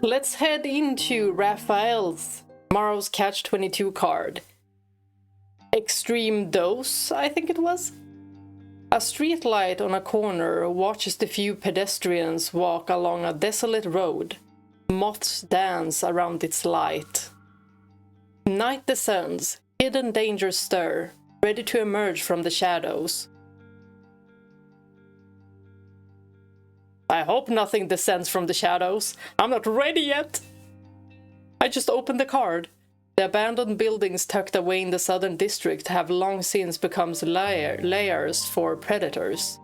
Let's head into Rafayel's tomorrow's Catch-22 card. Extreme Dose, I think it was. A streetlight on a corner watches the few pedestrians walk along a desolate road. Moths dance around its light. Night descends, hidden dangers stir, ready to emerge from the shadows. I hope nothing descends from the shadows. I'm not ready yet. I just opened the card. The abandoned buildings tucked away in the southern district have long since become lairs for predators.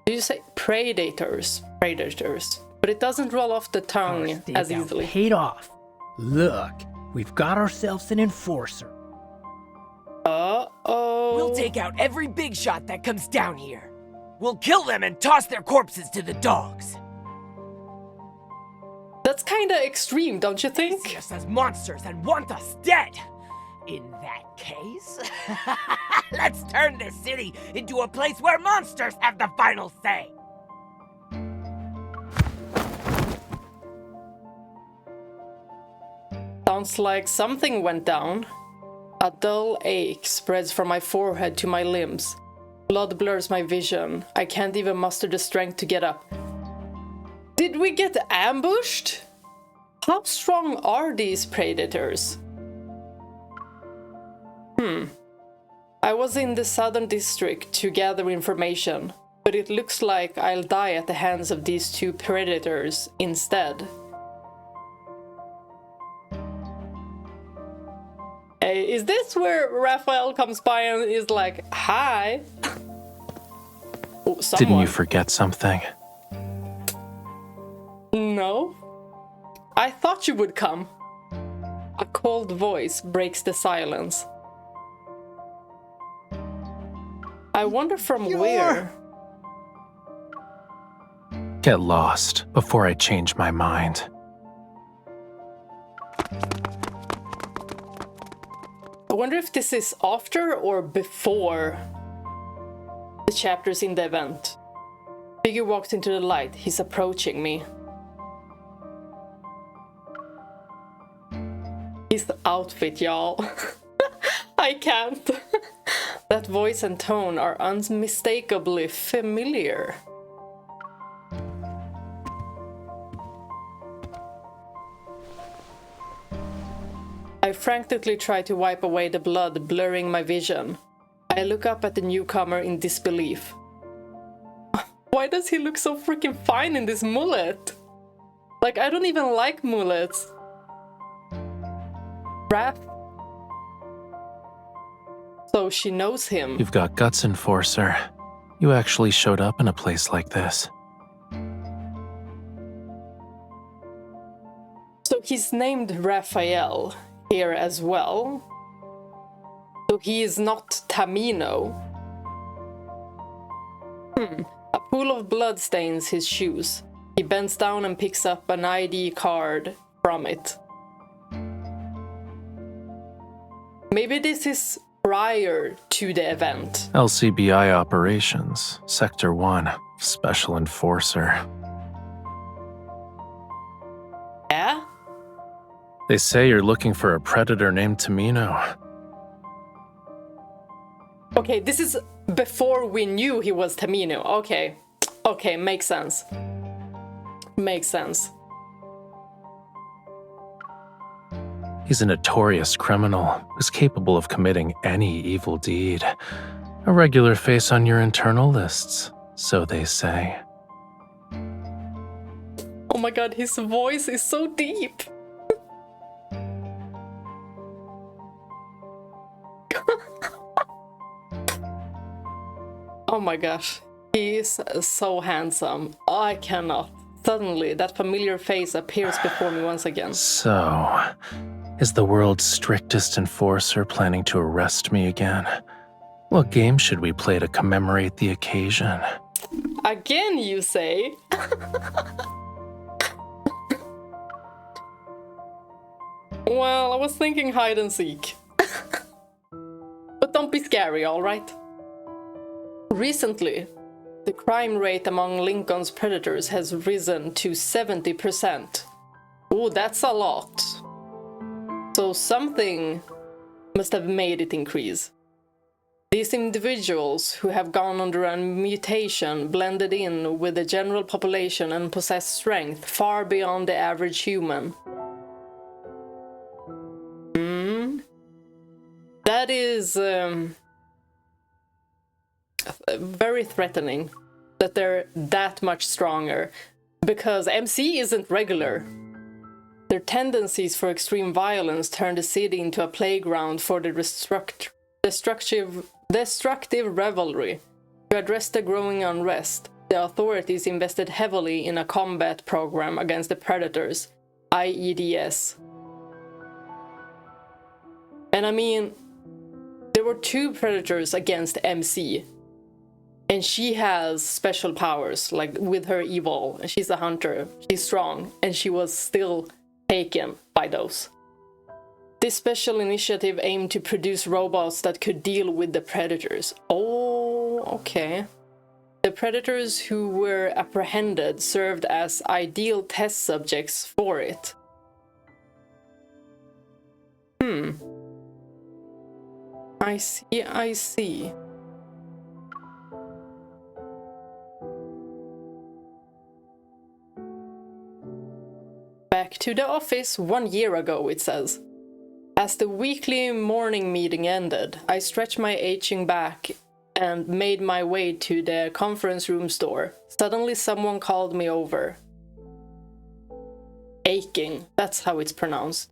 Do you say predators? Predators. But it doesn't roll off the tongue as easily. Paid off. Look, we've got ourselves an enforcer. Uh-oh. We'll take out every big shot that comes down here. We'll kill them and toss their corpses to the dogs. That's kinda extreme, don't you think? They see us as monsters and want us dead. In that case, let's turn this city into a place where monsters have the final say. Sounds like something went down. A dull ache spreads from my forehead to my limbs. Blood blurs my vision. I can't even muster the strength to get up. Did we get ambushed? How strong are these predators? I was in the southern district to gather information, but it looks like I'll die at the hands of these two predators instead. Hey, is this where Rafayel comes by and is like, hi? Oh, Didn't you forget something? No. I thought you would come. A cold voice breaks the silence. I wonder from where. Get lost before I change my mind. I wonder if this is after or before the chapters in the event. Figure walks into the light. He's approaching me. His outfit, y'all. I can't. That voice and tone are unmistakably familiar. I frantically try to wipe away the blood, blurring my vision. I look up at the newcomer in disbelief. Why does he look so freaking fine in this mullet? Like, I don't even like mullets. Raph? So she knows him. You've got guts, Enforcer. You actually showed up in a place like this. So he's named Rafayel here as well. So he is not Tamino. A pool of blood stains his shoes. He bends down and picks up an ID card from it. Maybe this is prior to the event. LCBI Operations, Sector 1, Special Enforcer. Yeah? They say you're looking for a predator named Tamino. Okay, this is before we knew he was Tamino. Okay. Okay, makes sense. Makes sense. He's a notorious criminal who's capable of committing any evil deed. A regular face on your internal lists, so they say. Oh my god, his voice is so deep. Oh my gosh, he is so handsome. I cannot. Suddenly, that familiar face appears before me once again. So, is the world's strictest enforcer planning to arrest me again? What game should we play to commemorate the occasion? Again, you say? Well, I was thinking hide and seek. But don't be scary, alright? Recently, The crime rate among Lincoln's predators has risen to 70%. Oh, that's a lot. So something must have made it increase. These individuals who have gone under a mutation blended in with the general population and possess strength far beyond the average human. That is very threatening that they're that much stronger, because MC isn't regular. Their tendencies for extreme violence turn the city into a playground for the destructive revelry. To address the growing unrest, the authorities invested heavily in a combat program against the predators, IEDS. And I mean, there were 2 predators against MC. And she has special powers, like with her evil. She's a hunter, she's strong, and she was still taken by those. This special initiative aimed to produce robots that could deal with the predators. Oh, okay. The predators who were apprehended served as ideal test subjects for it. I see. Back to the office 1 year ago, it says. As the weekly morning meeting ended, I stretched my aching back and made my way to the conference room's door. Suddenly someone called me over. Aching, that's how it's pronounced.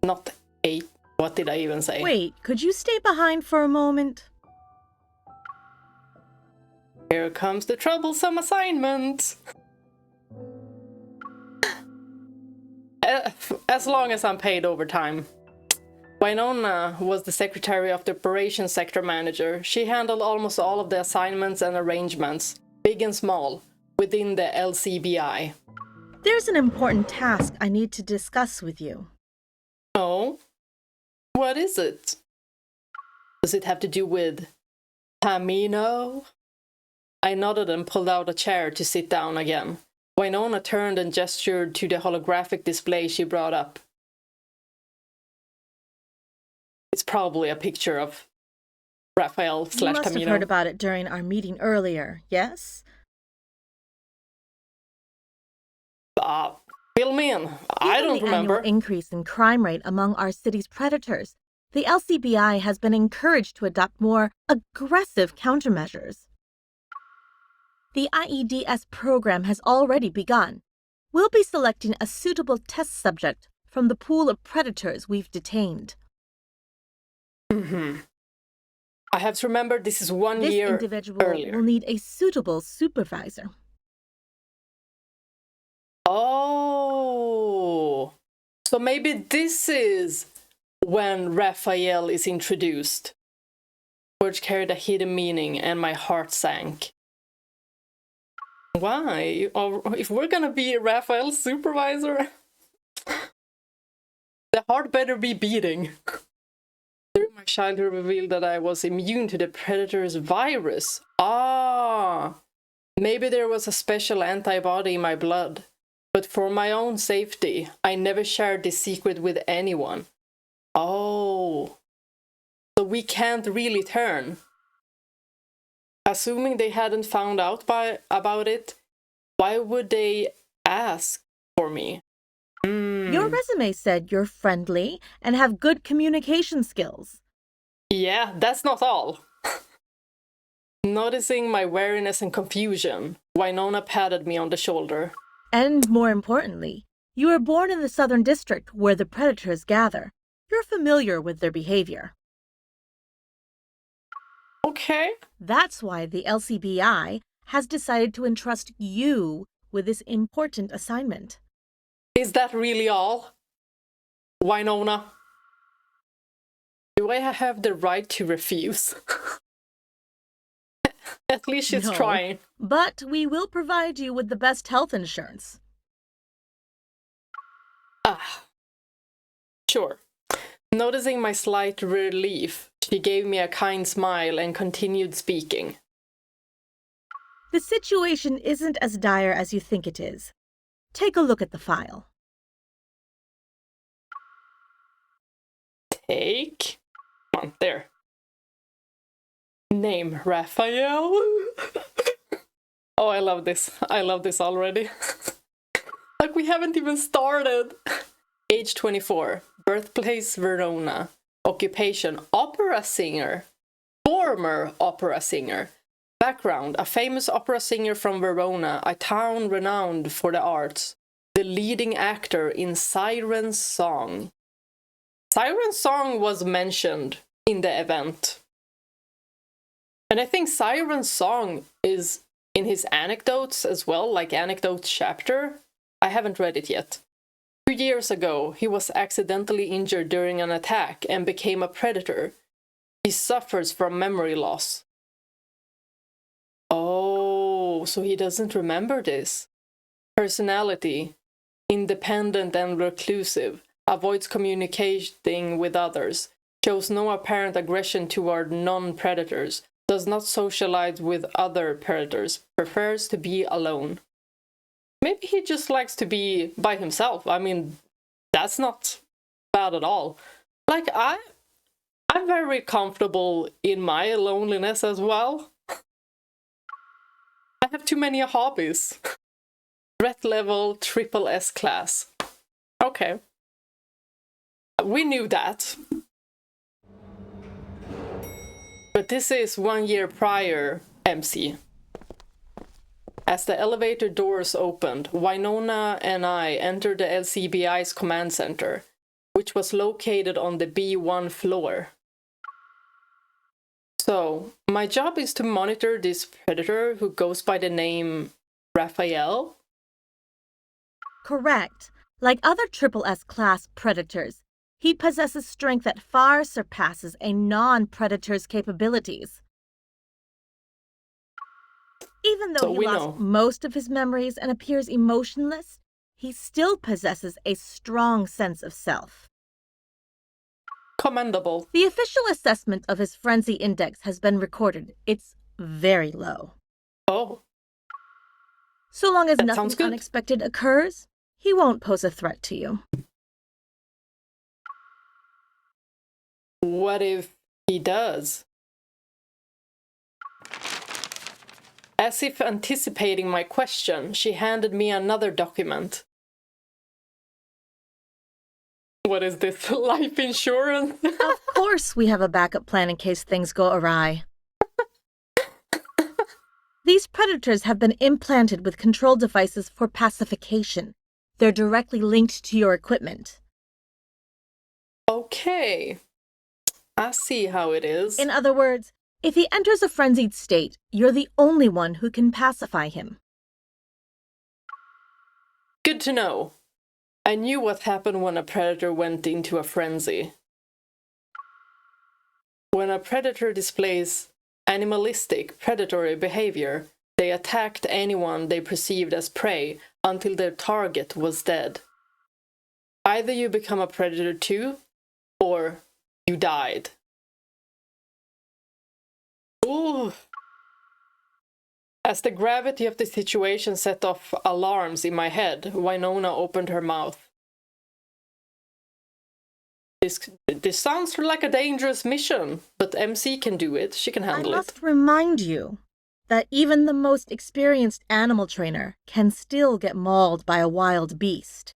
Not ache. What did I even say? Wait, could you stay behind for a moment? Here comes the troublesome assignment. As long as I'm paid overtime. Winona was the secretary of the operations sector manager. She handled almost all of the assignments and arrangements, big and small, within the LCBI. There's an important task I need to discuss with you. Oh? What is it? Does it have to do with Tamino? I nodded and pulled out a chair to sit down again. Winona turned and gestured to the holographic display she brought up. It's probably a picture of Rafayel / Tamino. You must have heard about it during our meeting earlier, yes? Fill me in. I don't remember. Given the annual increase in crime rate among our city's predators, the LCBI has been encouraged to adopt more aggressive countermeasures. The IEDS program has already begun. We'll be selecting a suitable test subject from the pool of predators we've detained. I have to remember this is 1 year earlier. This individual will need a suitable supervisor. Oh, so maybe this is when Rafayel is introduced. Words carried a hidden meaning and my heart sank. Why? Or if we're gonna be Rafayel's supervisor, the heart better be beating. During my childhood revealed that I was immune to the predator's virus. Maybe there was a special antibody in my blood. But for my own safety, I never shared this secret with anyone. Oh. So we can't really turn. Assuming they hadn't found out about it, why would they ask for me? Your resume said you're friendly and have good communication skills. Yeah, that's not all. Noticing my wariness and confusion, Winona patted me on the shoulder. And more importantly, you were born in the Southern District where the predators gather. You're familiar with their behavior. Okay. That's why the LCBI has decided to entrust you with this important assignment. Is that really all? Winona? Do I have the right to refuse? At least she's trying. But we will provide you with the best health insurance. Sure. Noticing my slight relief, she gave me a kind smile and continued speaking. The situation isn't as dire as you think it is. Take a look at the file. Take. Come on, there. Name Raphael. Oh, I love this. I love this already. Like, we haven't even started. Age 24. Birthplace Verona. Occupation opera singer. Former opera singer. Background: a famous opera singer from Verona, a town renowned for the arts. The leading actor in Siren's Song. Siren's Song was mentioned in the event. And I think Siren's Song is in his anecdotes as well, like anecdotes chapter. I haven't read it yet. 2 years ago, he was accidentally injured during an attack and became a predator. He suffers from memory loss. Oh, so he doesn't remember this. Personality: independent and reclusive, avoids communicating with others, shows no apparent aggression toward non-predators, does not socialize with other predators, prefers to be alone. Maybe he just likes to be by himself. I mean, that's not bad at all. Like, I'm very comfortable in my loneliness as well. I have too many hobbies. Threat level triple S class. Okay. We knew that. But this is 1 year prior, MC. As the elevator doors opened, Winona and I entered the LCBI's command center, which was located on the B1 floor. So, my job is to monitor this predator who goes by the name Raphael? Correct. Like other triple S class predators, he possesses strength that far surpasses a non-predator's capabilities. Even though he lost most of his memories and appears emotionless, he still possesses a strong sense of self. Commendable. The official assessment of his frenzy index has been recorded. It's very low. Oh. So long as That nothing sounds good. unexpected occurs, he won't pose a threat to you. What if he does? As if anticipating my question, she handed me another document. What is this? Life insurance? Of course we have a backup plan in case things go awry. These predators have been implanted with control devices for pacification. They're directly linked to your equipment. Okay. I see how it is. In other words, if he enters a frenzied state, you're the only one who can pacify him. Good to know. I knew what happened when a predator went into a frenzy. When a predator displays animalistic, predatory behavior, they attacked anyone they perceived as prey until their target was dead. Either you become a predator too, or you died. Ooh. As the gravity of the situation set off alarms in my head, Winona opened her mouth. This sounds like a dangerous mission, but MC can do it. She can handle it. I must remind you that even the most experienced animal trainer can still get mauled by a wild beast.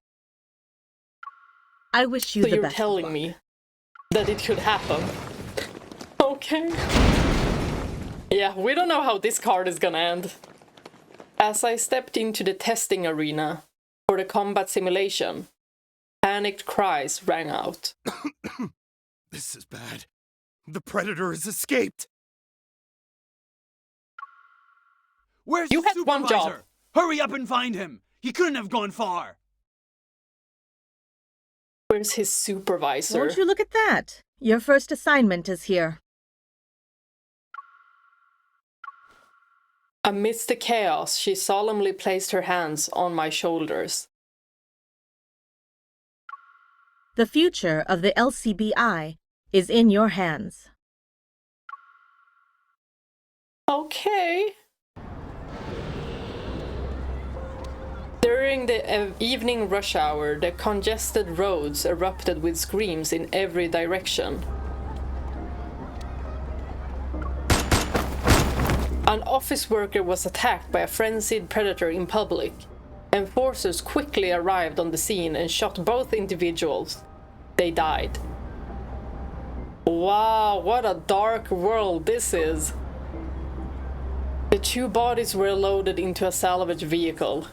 I wish you the best. So you're telling me that it could happen? Okay. Yeah, we don't know how this card is gonna end. As I stepped into the testing arena for the combat simulation, panicked cries rang out. This is bad. The predator has escaped. Where's You the had one job. supervisor? Hurry up and find him. He couldn't have gone far. Where's his supervisor? Won't you look at that? Your first assignment is here. Amidst the chaos, she solemnly placed her hands on my shoulders. The future of the LCBI is in your hands. Okay. During the evening rush hour, the congested roads erupted with screams in every direction. An office worker was attacked by a frenzied predator in public. Enforcers quickly arrived on the scene and shot both individuals. They died. Wow, what a dark world this is. The 2 bodies were loaded into a salvage vehicle,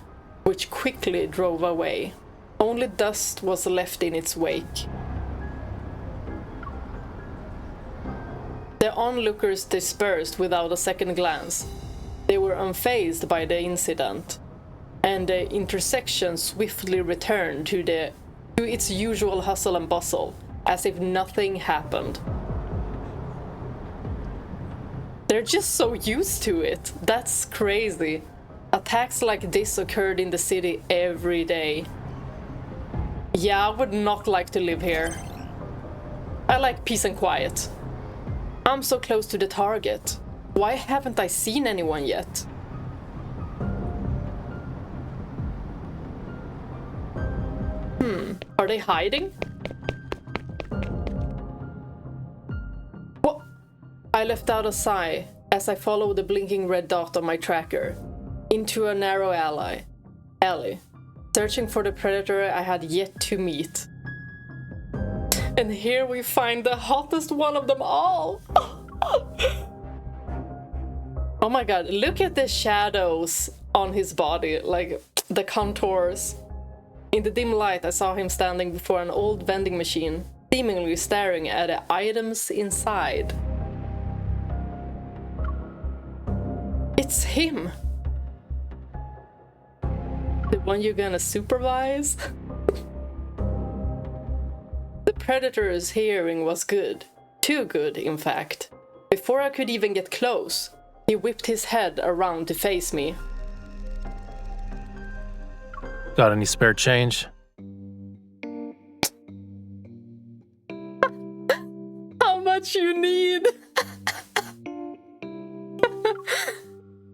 which quickly drove away. Only dust was left in its wake. The onlookers dispersed without a second glance. They were unfazed by the incident, and the intersection swiftly returned to its usual hustle and bustle, as if nothing happened. They're just so used to it. That's crazy. Attacks like this occurred in the city every day. Yeah, I would not like to live here. I like peace and quiet. I'm so close to the target. Why haven't I seen anyone yet? Are they hiding? What? I left out a sigh as I followed the blinking red dot on my tracker into a narrow alley, searching for the predator I had yet to meet. And here we find the hottest one of them all. Oh my god, look at the shadows on his body, like the contours. In the dim light, I saw him standing before an old vending machine, seemingly staring at the items inside. It's him! The one you're gonna supervise? The predator's hearing was good. Too good, in fact. Before I could even get close, he whipped his head around to face me. Got any spare change? How much you need?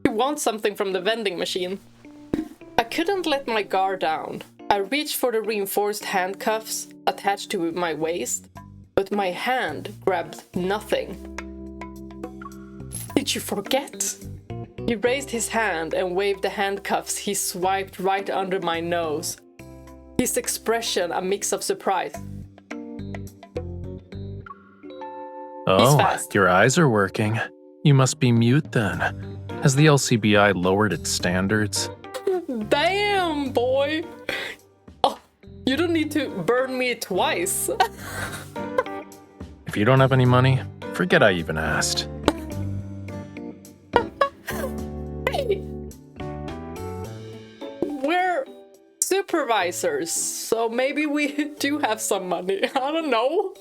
You want something from the vending machine? I couldn't let my guard down. I reached for the reinforced handcuffs attached to my waist, but my hand grabbed nothing. Did you forget? He raised his hand and waved the handcuffs he swiped right under my nose. His expression a mix of surprise. Oh, fast. your eyes are working. You must be mute then. Has the LCBI lowered its standards? Damn, boy! Oh, you don't need to burn me twice. If you don't have any money, forget I even asked. Hey! We're supervisors, so maybe we do have some money. I don't know.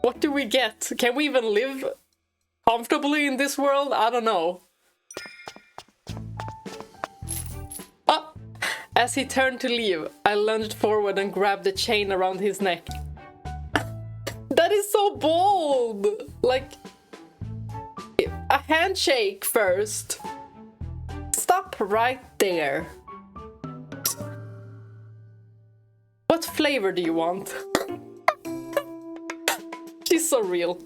What do we get? Can we even live comfortably in this world? I don't know. Ah! As he turned to leave, I lunged forward and grabbed the chain around his neck. That is so bold! Like, a handshake first. Stop right there. What flavor do you want? She's so real.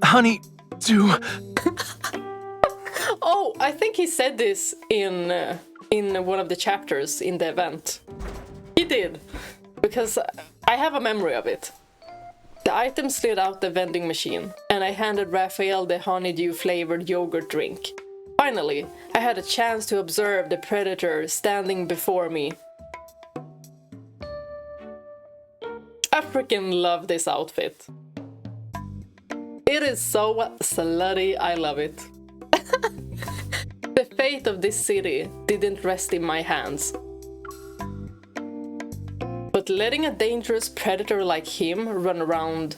Honey, do... Oh, I think he said this in one of the chapters in the event. He did, because I have a memory of it. The item slid out the vending machine, and I handed Rafayel the honeydew-flavored yogurt drink. Finally, I had a chance to observe the predator standing before me. I freaking love this outfit. It is so slutty, I love it. The fate of this city didn't rest in my hands. But letting a dangerous predator like him run around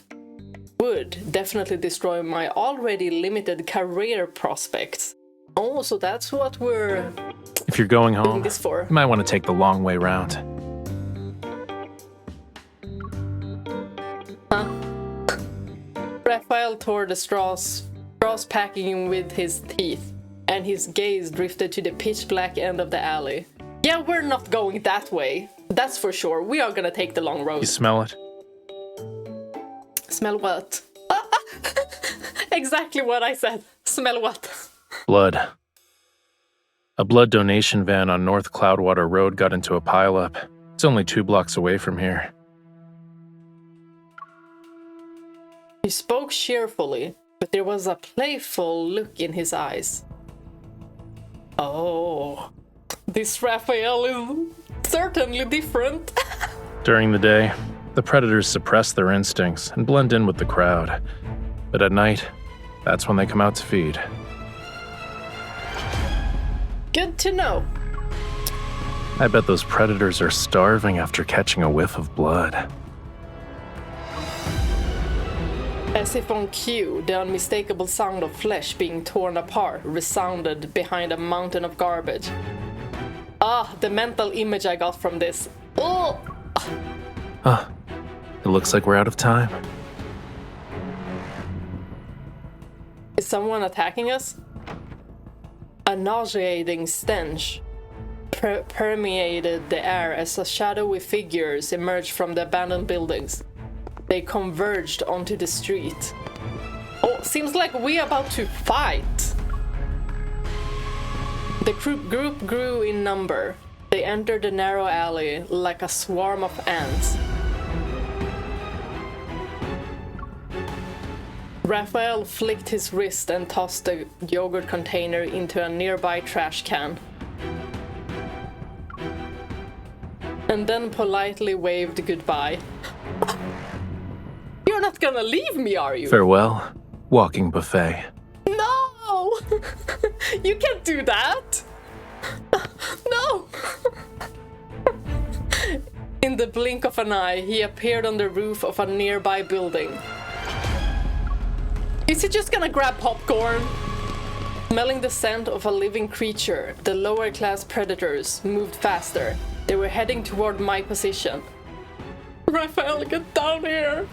would definitely destroy my already limited career prospects. Oh, so that's what we're If you're going doing home, this for. you might want to take the long way round. Huh? Raphael tore the straws packing with his teeth. and his gaze drifted to the pitch black end of the alley. Yeah, we're not going that way. That's for sure. We are gonna take the long road. You smell it? Smell what? Exactly what I said. Smell what? Blood. A blood donation van on North Cloudwater Road got into a pileup. It's only 2 blocks away from here. He spoke cheerfully, but there was a playful look in his eyes. Oh, this Raphael is certainly different. During the day, the predators suppress their instincts and blend in with the crowd. But at night, that's when they come out to feed. Good to know. I bet those predators are starving after catching a whiff of blood. As if on cue, the unmistakable sound of flesh being torn apart resounded behind a mountain of garbage. Ah, the mental image I got from this. Oh! Huh. It looks like we're out of time. Is someone attacking us? A nauseating stench permeated the air as shadowy figures emerged from the abandoned buildings. They converged onto the street. Oh, seems like we're about to fight. The group grew in number. They entered the narrow alley like a swarm of ants. Raphael flicked his wrist and tossed the yogurt container into a nearby trash can. And then politely waved goodbye. You're not gonna leave me, are you? Farewell, walking buffet. No! You can't do that! No! In the blink of an eye, he appeared on the roof of a nearby building. Is he just gonna grab popcorn? Smelling the scent of a living creature, the lower class predators moved faster. They were heading toward my position. Raphael, get down here!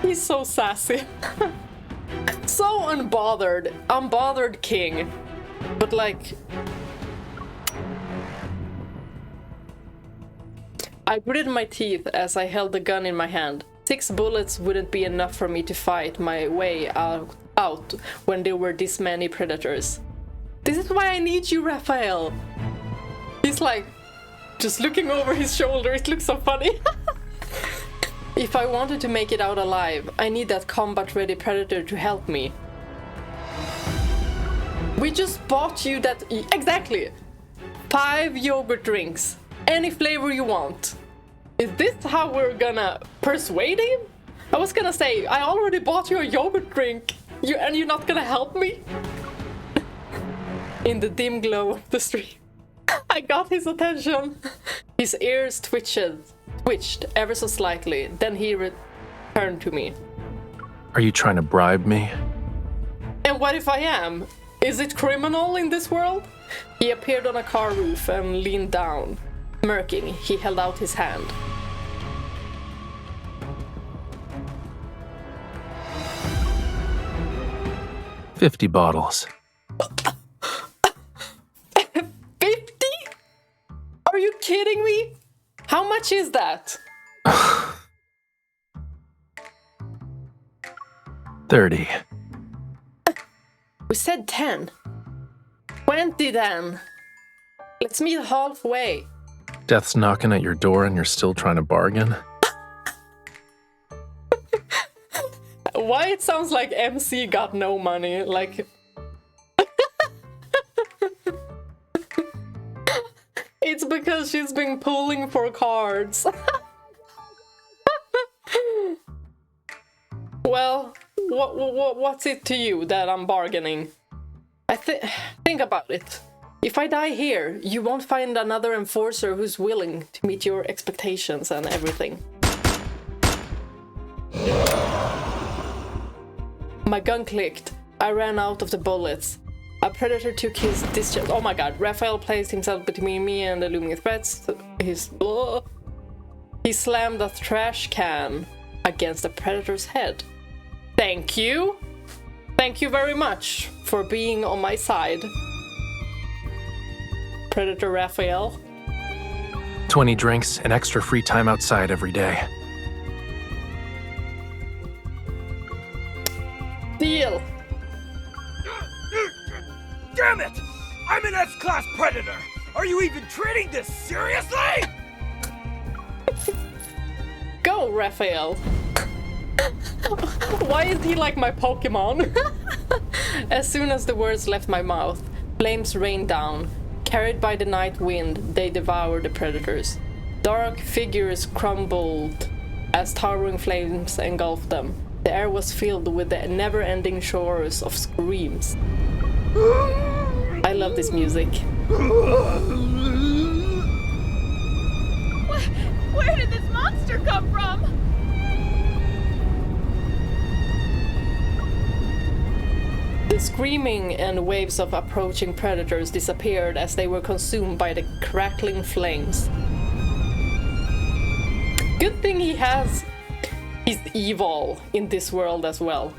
He's so sassy. So unbothered king. But like... I gritted my teeth as I held the gun in my hand. 6 bullets wouldn't be enough for me to fight my way out when there were this many predators. This is why I need you, Raphael. He's like, just looking over his shoulder. It looks so funny. If I wanted to make it out alive, I need that combat-ready predator to help me. We just bought you that... Exactly! 5 yogurt drinks. Any flavor you want. Is this how we're gonna persuade him? I was gonna say, I already bought you a yogurt drink. And you're not gonna help me? In the dim glow of the street, I got his attention. His ears twitched ever so slightly. Then he returned to me. Are you trying to bribe me? And what if I am? Is it criminal in this world? He appeared on a car roof and leaned down. Smirking, he held out his hand. $50 bottles. 50? Are you kidding me? How much is that? 30. We said 10. 20 then. Let's meet halfway. Death's knocking at your door and you're still trying to bargain? Why it sounds like MC got no money, like... It's because she's been pulling for cards. Well, what's it to you that I'm bargaining? Think about it. If I die here, you won't find another enforcer who's willing to meet your expectations and everything. My gun clicked. I ran out of the bullets. A predator took his discharge. Oh my god, Raphael placed himself between me and the looming threats. He slammed a trash can against the predator's head. Thank you! Thank you very much for being on my side, Predator Raphael. 20 drinks and extra free time outside every day. Deal! Damn it! I'm an S-Class Predator! Are you even treating this seriously? Go, Raphael! Why is he like my Pokemon? As soon as the words left my mouth, flames rained down. Carried by the night wind, they devoured the predators. Dark figures crumbled as towering flames engulfed them. The air was filled with the never-ending chorus of screams. I love this music. Where did this monster come from? The screaming and waves of approaching predators disappeared as they were consumed by the crackling flames. Good thing he has his evil in this world as well.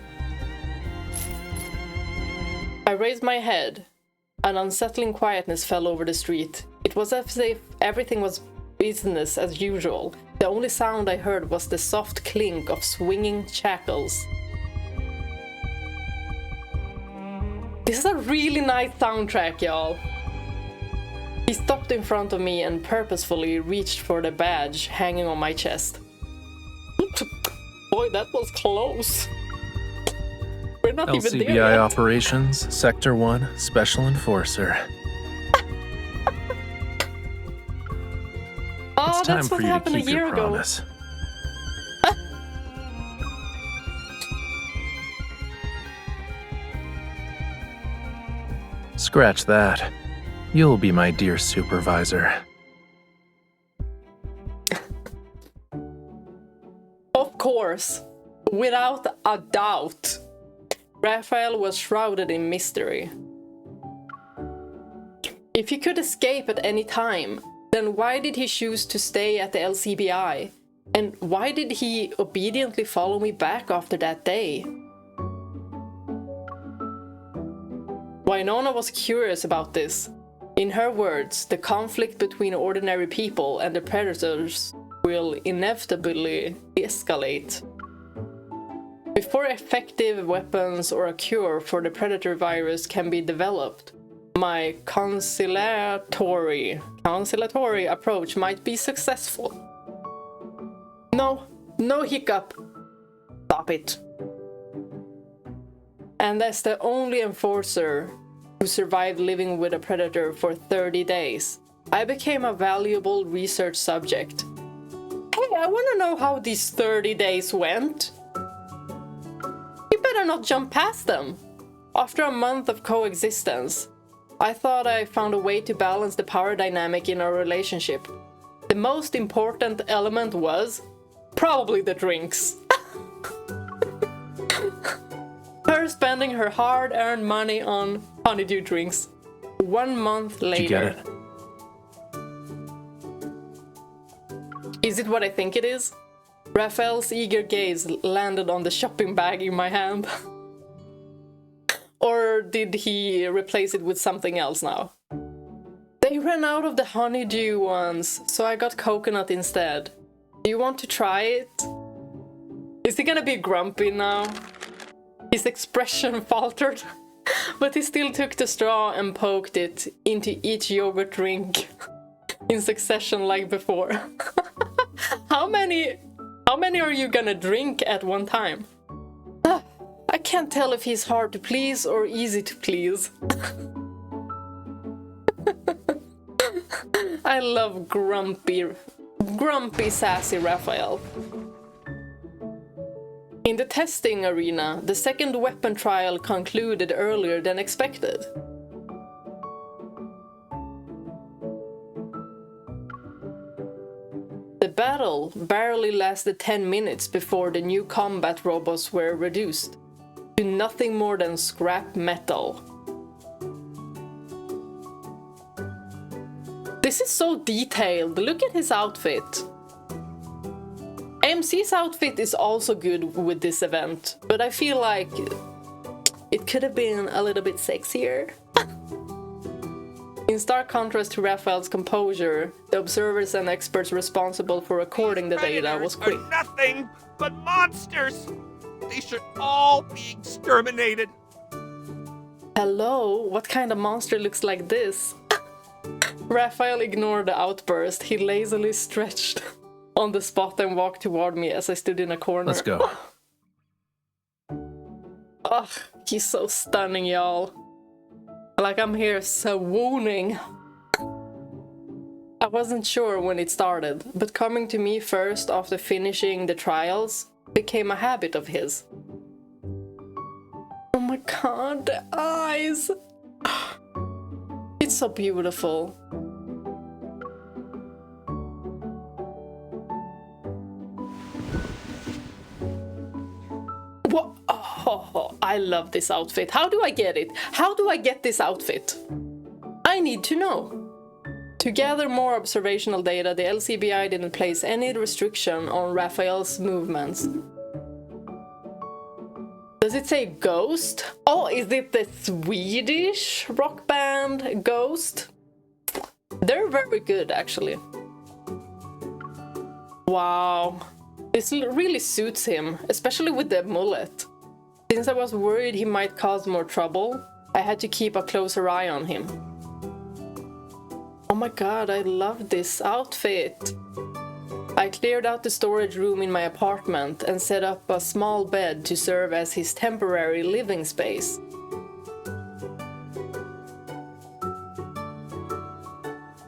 I raised my head. An unsettling quietness fell over the street. It was as if everything was business as usual. The only sound I heard was the soft clink of swinging shackles. This is a really nice soundtrack, y'all. He stopped in front of me and purposefully reached for the badge hanging on my chest. Boy, that was close. We're not even there LCBI yet. Operations, Sector 1, Special Enforcer. Oh, It's time that's for what you to happened a keep year your ago. promise. Scratch that. You'll be my dear supervisor. Of course, without a doubt, Raphael was shrouded in mystery. If he could escape at any time, then why did he choose to stay at the LCBI? And why did he obediently follow me back after that day? Winona was curious about this. In her words, the conflict between ordinary people and the predators will inevitably escalate. Before effective weapons or a cure for the predator virus can be developed, my conciliatory approach might be successful. No hiccup. Stop it. And as the only enforcer who survived living with a predator for 30 days, I became a valuable research subject. Hey, I want to know how these 30 days went. You better not jump past them. After a month of coexistence, I thought I found a way to balance the power dynamic in our relationship. The most important element was probably the drinks. Her spending her hard-earned money on honeydew drinks. 1 month later. Did you get it? Is it what I think it is? Raphael's eager gaze landed on the shopping bag in my hand. Or did he replace it with something else now? They ran out of the honeydew ones, so I got coconut instead. Do you want to try it? Is he gonna be grumpy now? His expression faltered, but he still took the straw and poked it into each yogurt drink in succession like before. How many are you gonna drink at one time? I can't tell if he's hard to please or easy to please. I love grumpy, sassy Raphael. In the testing arena, the second weapon trial concluded earlier than expected. The battle barely lasted 10 minutes before the new combat robots were reduced to nothing more than scrap metal. This is so detailed. Look at his outfit. AMC's outfit is also good with this event, but I feel like It could have been a little bit sexier. In stark contrast to Raphael's composure, the observers and experts responsible for recording the data was quick. Are nothing but monsters. They should all be exterminated. Hello, what kind of monster looks like this? Raphael ignored the outburst. He lazily stretched on the spot and walked toward me as I stood in a corner. Let's go. Ugh, he's so stunning, y'all. Like I'm here swooning. I wasn't sure when it started, but coming to me first after finishing the trials became a habit of his. Oh my god, the eyes! It's so beautiful. What? Oh, I love this outfit. How do I get it? How do I get this outfit? I need to know. To gather more observational data, the LCBI didn't place any restriction on Raphael's movements. Does it say Ghost? Oh, is it the Swedish rock band Ghost? They're very good, actually. Wow. This really suits him, especially with the mullet. Since I was worried he might cause more trouble, I had to keep a closer eye on him. Oh my god, I love this outfit. I cleared out the storage room in my apartment and set up a small bed to serve as his temporary living space.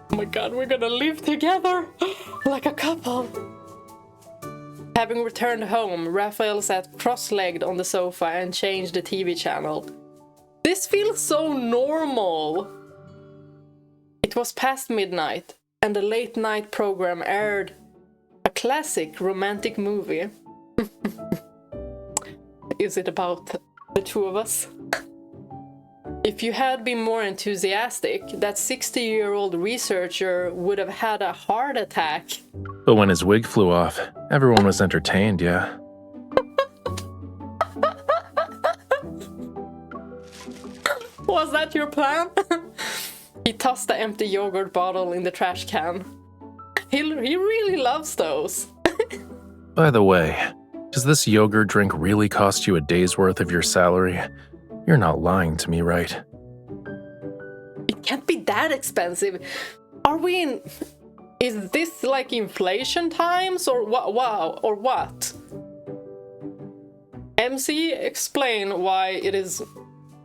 Oh my god, we're gonna live together like a couple. Having returned home, Raphael sat cross-legged on the sofa and changed the TV channel. This feels so normal. It was past midnight, and the late-night program aired a classic romantic movie. Is it about the two of us? If you had been more enthusiastic, that 60-year-old researcher would have had a heart attack. But when his wig flew off, everyone was entertained, yeah. Was that your plan? He tossed the empty yogurt bottle in the trash can. He really loves those. By the way, does this yogurt drink really cost you a day's worth of your salary? You're not lying to me, right? It can't be that expensive. Are we in... Is this like inflation times or what? Wow, or what? MC, explain why it is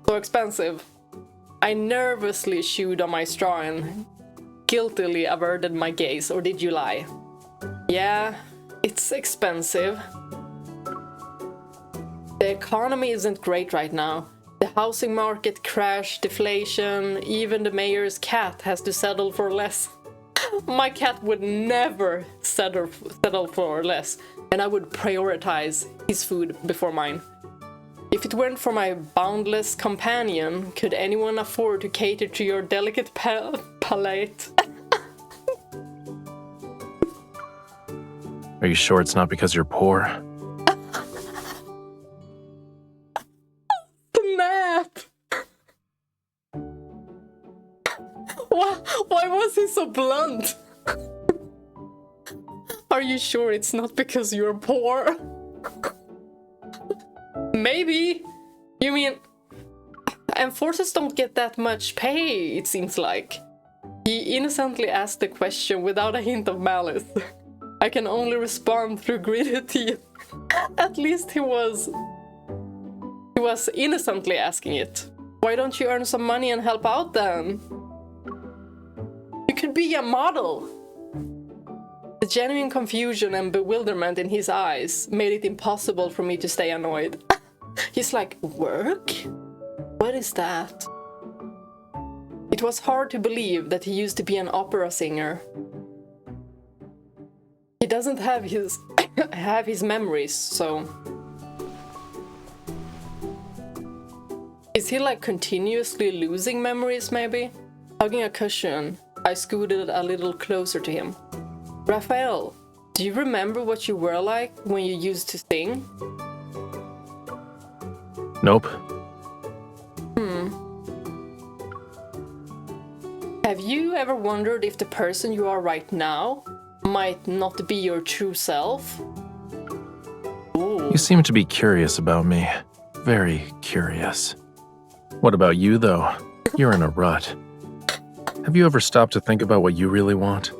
so expensive. I nervously chewed on my straw and guiltily averted my gaze, or did you lie? Yeah, it's expensive. The economy isn't great right now. The housing market crashed, deflation, even the mayor's cat has to settle for less. My cat would never settle for less, and I would prioritize his food before mine. If it weren't for my boundless companion, could anyone afford to cater to your delicate palate? Are you sure it's not because you're poor? Snap! Why was he so blunt? Are you sure it's not because you're poor? Maybe. You mean... Enforcers don't get that much pay, it seems like. He innocently asked the question without a hint of malice. I can only respond through gritted teeth. At least he was innocently asking it. Why don't you earn some money and help out then? You could be a model. The genuine confusion and bewilderment in his eyes made it impossible for me to stay annoyed. He's like, work? What is that? It was hard to believe that he used to be an opera singer. He doesn't have his memories, so... Is he like continuously losing memories, maybe? Hugging a cushion, I scooted a little closer to him. Raphael, do you remember what you were like when you used to sing? Nope. Have you ever wondered if the person you are right now might not be your true self? Ooh. You seem to be curious about me. Very curious. What about you, though? You're in a rut. Have you ever stopped to think about what you really want?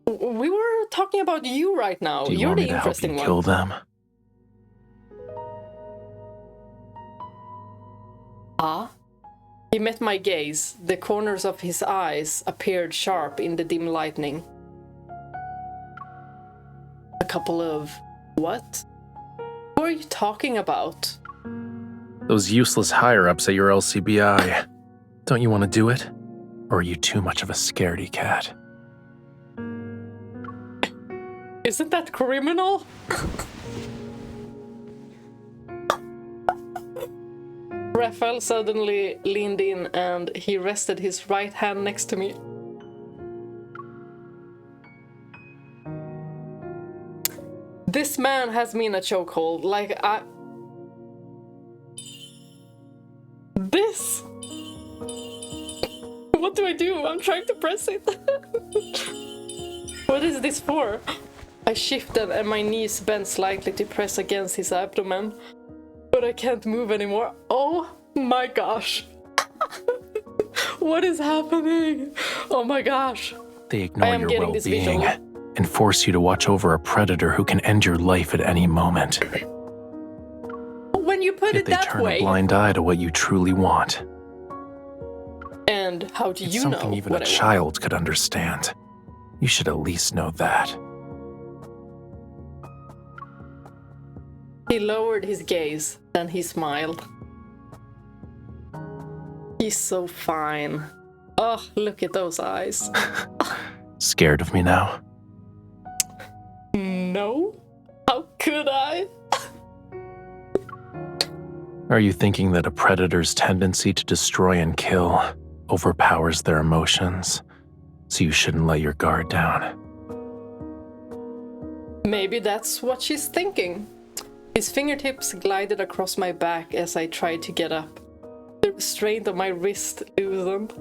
We were talking about you right now. Do you You're want the me to help you interesting kill one. them? Ah? He met my gaze. The corners of his eyes appeared sharp in the dim lightning. A couple of... what? Who are you talking about? Those useless higher-ups at your LCBI. Don't you want to do it? Or are you too much of a scaredy cat? Isn't that criminal? Raphael suddenly leaned in and he rested his right hand next to me. This man has me in a chokehold, like This? What do I do? I'm trying to press it. What is this for? I shifted and my knees bent slightly to press against his abdomen. But I can't move anymore. Oh my gosh. What is happening? Oh my gosh. They ignore your getting this well-being visual. and force you to watch over a predator who can end your life at any moment. When you put Yet it they that turn way. a blind eye to what you truly want. And how do It's you know something even what a I want? child could understand. You should at least know that. He lowered his gaze, then he smiled. He's so fine. Oh, look at those eyes. Scared of me now? No? How could I? Are you thinking that a predator's tendency to destroy and kill overpowers their emotions, so you shouldn't let your guard down? Maybe that's what she's thinking. His fingertips glided across my back as I tried to get up. The restraint of my wrist loosened.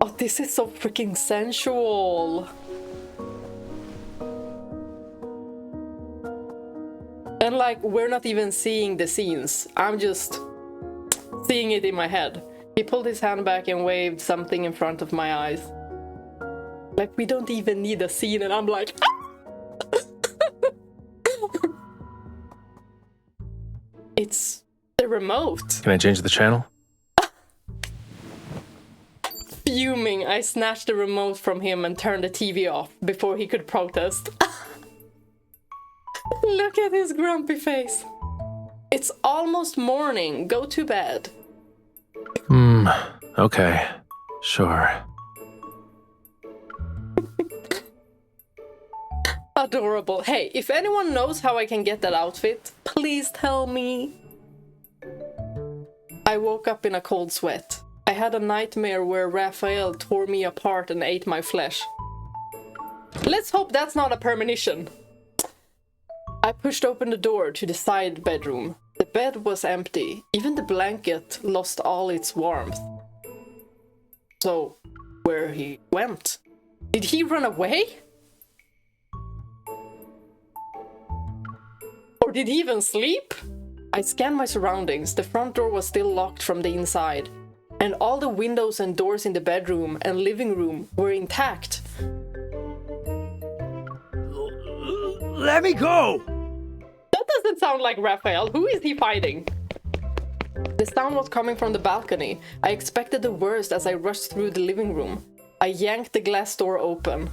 Oh, this is so freaking sensual. And like, we're not even seeing the scenes. I'm just seeing it in my head. He pulled his hand back and waved something in front of my eyes. Like, we don't even need a scene, and I'm like, ah! It's the remote. Can I change the channel? Fuming, I snatched the remote from him and turned the TV off before he could protest. Look at his grumpy face. It's almost morning. Go to bed. Okay. Sure. Adorable. Hey, if anyone knows how I can get that outfit, please tell me. I woke up in a cold sweat. I had a nightmare where Raphael tore me apart and ate my flesh. Let's hope that's not a premonition. I pushed open the door to the side bedroom. The bed was empty. Even the blanket lost all its warmth. So, where he went? Did he run away? Or did he even sleep? I scanned my surroundings. The front door was still locked from the inside. And all the windows and doors in the bedroom and living room were intact. Let me go! That doesn't sound like Raphael. Who is he fighting? The sound was coming from the balcony. I expected the worst as I rushed through the living room. I yanked the glass door open.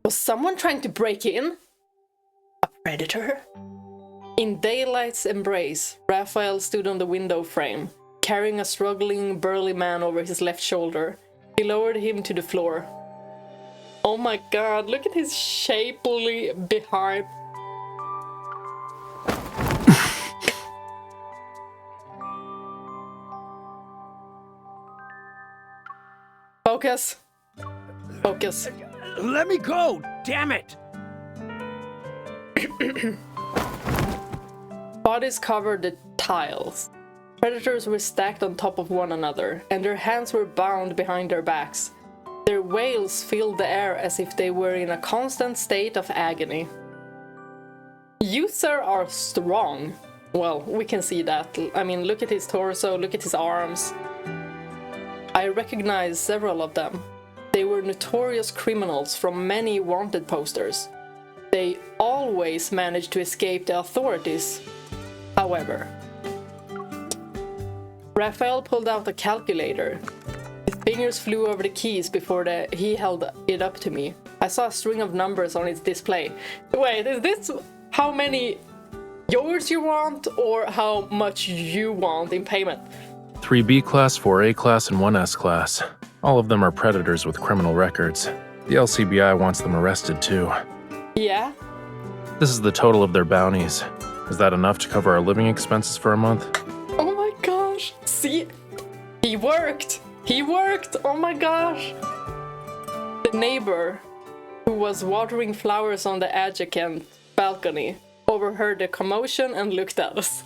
Was someone trying to break in? A predator? In daylight's embrace, Raphael stood on the window frame, carrying a struggling, burly man over his left shoulder. He lowered him to the floor. Oh my god, look at his shapely behind. Focus. Focus. Let me go! Damn it! Bodies covered the tiles. Predators were stacked on top of one another, and their hands were bound behind their backs. Their wails filled the air as if they were in a constant state of agony. You, sir, are strong. Well, we can see that. I mean, look at his torso, look at his arms. I recognize several of them. They were notorious criminals from many wanted posters. They always managed to escape the authorities. However, Raphael pulled out a calculator. His fingers flew over the keys before he held it up to me. I saw a string of numbers on its display. Wait, is this how many yours you want, or how much you want in payment? 3 B class, 4 A class, and 1 S class. All of them are predators with criminal records. The LCBI wants them arrested too. Yeah? This is the total of their bounties. Is that enough to cover our living expenses for a month? Oh my gosh! See? He worked! He worked! Oh my gosh! The neighbor, who was watering flowers on the adjacent balcony, overheard the commotion and looked at us.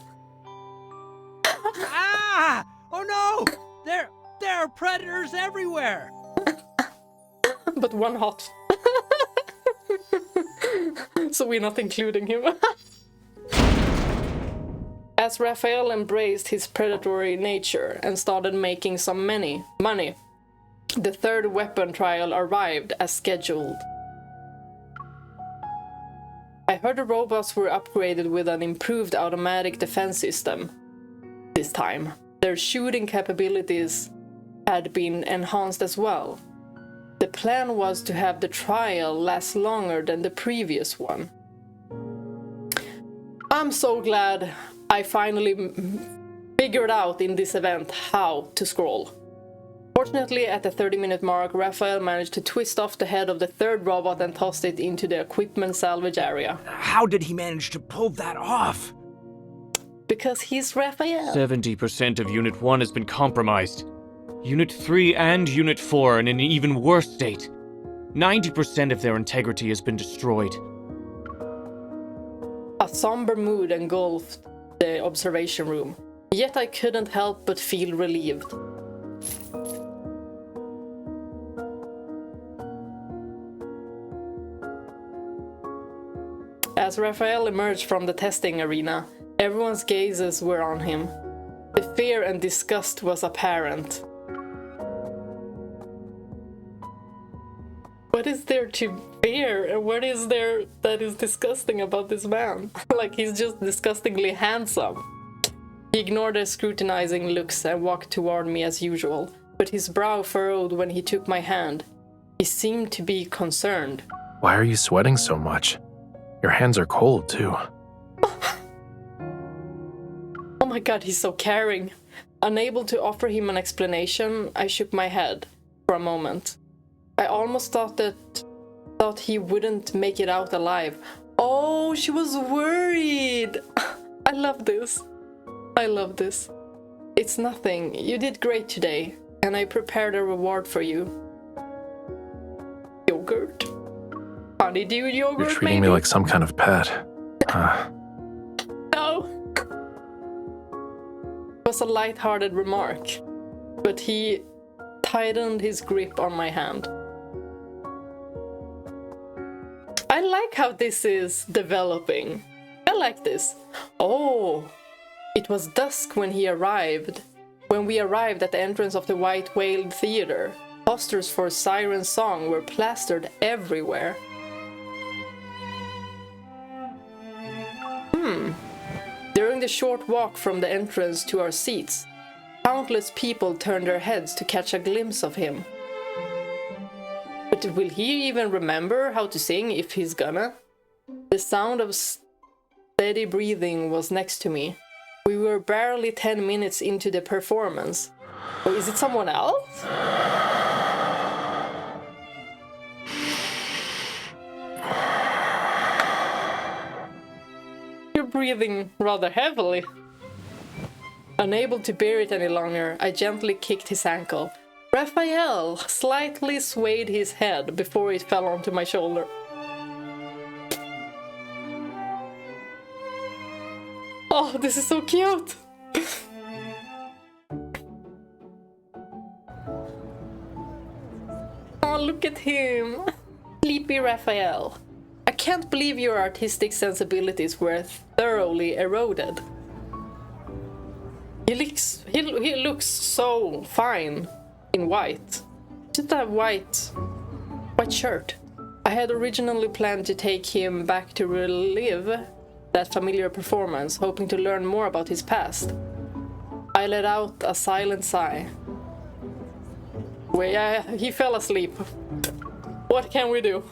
Ah! Oh no! There are predators everywhere! But one hot. So we're not including him. As Raphael embraced his predatory nature and started making some money, the third weapon trial arrived as scheduled. I heard the robots were upgraded with an improved automatic defense system. This time, their shooting capabilities had been enhanced as well. The plan was to have the trial last longer than the previous one. I'm so glad I finally figured out in this event how to scroll. Fortunately, at the 30-minute mark, Raphael managed to twist off the head of the third robot and tossed it into the equipment salvage area. How did he manage to pull that off? Because he's Raphael. 70% of Unit 1 has been compromised. Unit 3 and Unit 4 are in an even worse state. 90% of their integrity has been destroyed. A somber mood engulfed the observation room. Yet I couldn't help but feel relieved. As Raphael emerged from the testing arena, everyone's gazes were on him. The fear and disgust was apparent. What is there to fear, and what is there that is disgusting about this man? Like, he's just disgustingly handsome. He ignored the scrutinizing looks and walked toward me as usual, but his brow furrowed when he took my hand. He seemed to be concerned. Why are you sweating so much? Your hands are cold, too. Oh my god, he's so caring. Unable to offer him an explanation, I shook my head for a moment. I almost thought he wouldn't make it out alive. Oh, she was worried. I love this. I love this. It's nothing. You did great today, and I prepared a reward for you. Yogurt? Honeydew yogurt, You're treating me like some kind of pet. No. It was a light-hearted remark, but he tightened his grip on my hand. I like how this is developing. I like this. Oh, it was dusk when we arrived at the entrance of the White Whale Theater. Posters for Siren's Song were plastered everywhere. During the short walk from the entrance to our seats, countless people turned their heads to catch a glimpse of him. But will he even remember how to sing if he's gonna? The sound of steady breathing was next to me. We were barely 10 minutes into the performance. Oh, is it someone else? You're breathing rather heavily. Unable to bear it any longer, I gently kicked his ankle. Raphael slightly swayed his head before it fell onto my shoulder. Oh, this is so cute! look at him. Sleepy Raphael. I can't believe your artistic sensibilities were thoroughly eroded. He looks so fine in white. Just that white shirt. I had originally planned to take him back to relive that familiar performance, hoping to learn more about his past. I let out a silent sigh. He fell asleep. What can we do?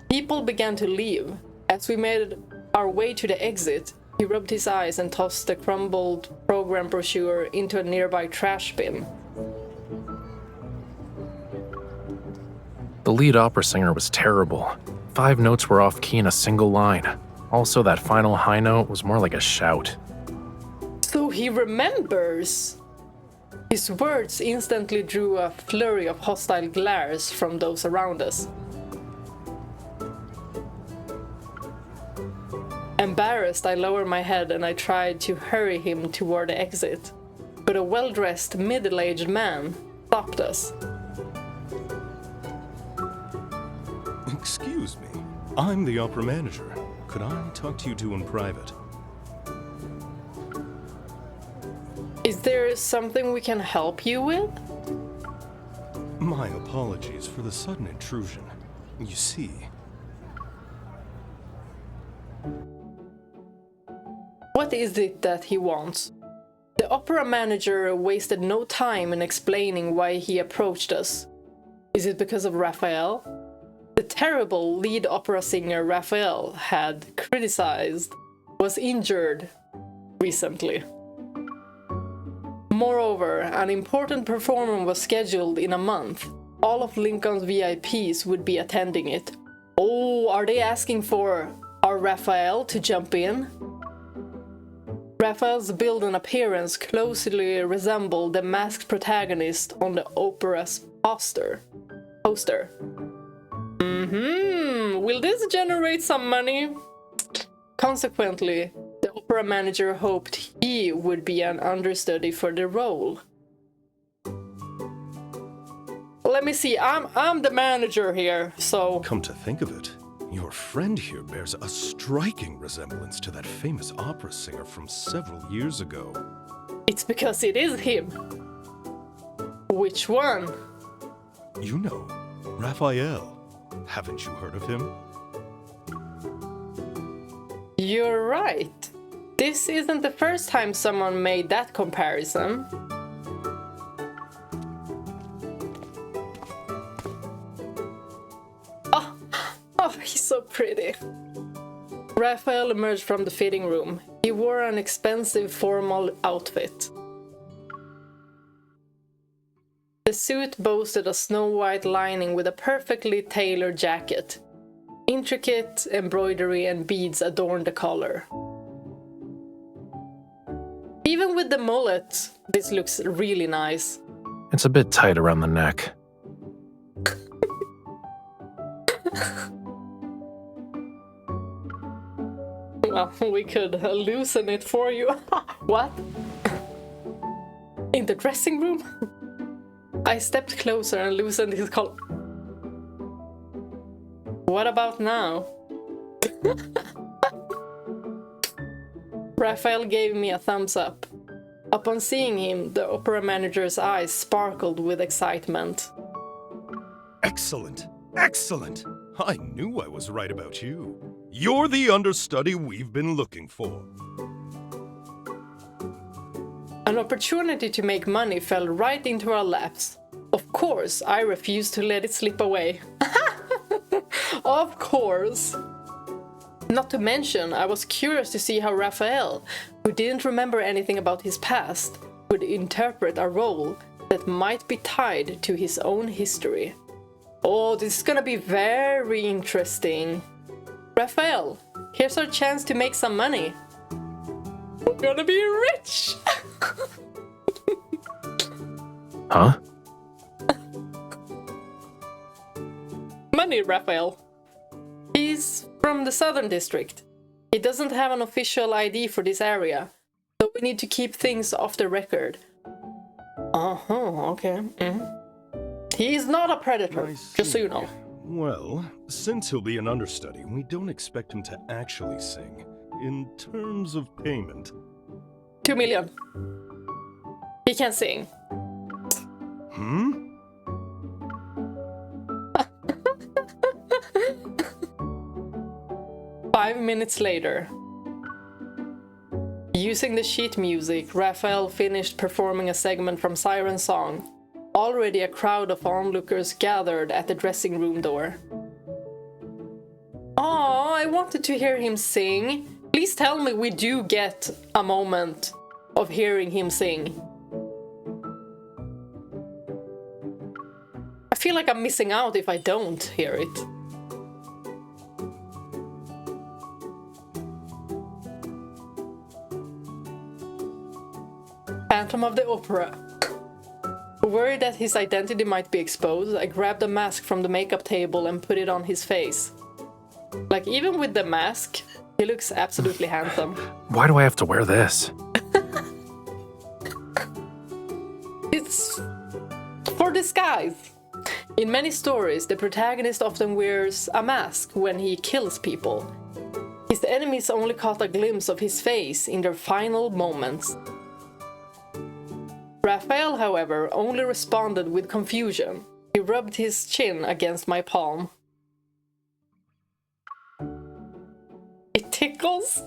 People began to leave. As we made our way to the exit, he rubbed his eyes and tossed the crumbled program brochure into a nearby trash bin. The lead opera singer was terrible. 5 notes were off key in a single line. Also, that final high note was more like a shout. So he remembers! His words instantly drew a flurry of hostile glares from those around us. Embarrassed, I lowered my head and I tried to hurry him toward the exit. But a well-dressed, middle-aged man stopped us. Excuse me. I'm the opera manager. Could I talk to you two in private? Is there something we can help you with? My apologies for the sudden intrusion. You see... What is it that he wants? The opera manager wasted no time in explaining why he approached us. Is it because of Raphael? The terrible lead opera singer Raphael had criticized was injured recently. Moreover, an important performance was scheduled in a month. All of Lincoln's VIPs would be attending it. Oh, are they asking for our Raphael to jump in? Raphael's build and appearance closely resembled the masked protagonist on the opera's poster. Will this generate some money? Consequently, the opera manager hoped he would be an understudy for the role. Let me see, I'm the manager here, so... Come to think of it, your friend here bears a striking resemblance to that famous opera singer from several years ago. It's because it is him. Which one? You know, Raphael. Haven't you heard of him? You're right. This isn't the first time someone made that comparison. Oh, he's so pretty. Raphael emerged from the fitting room. He wore an expensive formal outfit. The suit boasted a snow-white lining with a perfectly tailored jacket. Intricate embroidery and beads adorned the collar. Even with the mullet, this looks really nice. It's a bit tight around the neck. Well, we could loosen it for you. What? In the dressing room? I stepped closer and loosened his collar. What about now? Raphael gave me a thumbs up. Upon seeing him, the opera manager's eyes sparkled with excitement. Excellent! Excellent! I knew I was right about you. You're the understudy we've been looking for. An opportunity to make money fell right into our laps. Of course, I refused to let it slip away. Of course. Not to mention, I was curious to see how Raphael, who didn't remember anything about his past, would interpret a role that might be tied to his own history. Oh, this is gonna be very interesting. Raphael, here's our chance to make some money. We're gonna be rich! Huh? Money, Raphael. He's from the Southern District. He doesn't have an official ID for this area, so we need to keep things off the record. Okay. He's not a predator, I just so you see. know. Well, since he'll be an understudy, we don't expect him to actually sing. In terms of payment... 2 million. He can sing. Hmm? Five minutes later. Using the sheet music, Raphael finished performing a segment from Siren's song. Already a crowd of onlookers gathered at the dressing room door. Oh, I wanted to hear him sing. Please tell me we do get a moment of hearing him sing. I feel like I'm missing out if I don't hear it. Phantom of the Opera. Worried that his identity might be exposed, I grabbed a mask from the makeup table and put it on his face. Like, even with the mask, he looks absolutely handsome. Why do I have to wear this? It's for disguise. In many stories, the protagonist often wears a mask when he kills people. His enemies only caught a glimpse of his face in their final moments. Raphael, however, only responded with confusion. He rubbed his chin against my palm. It tickles.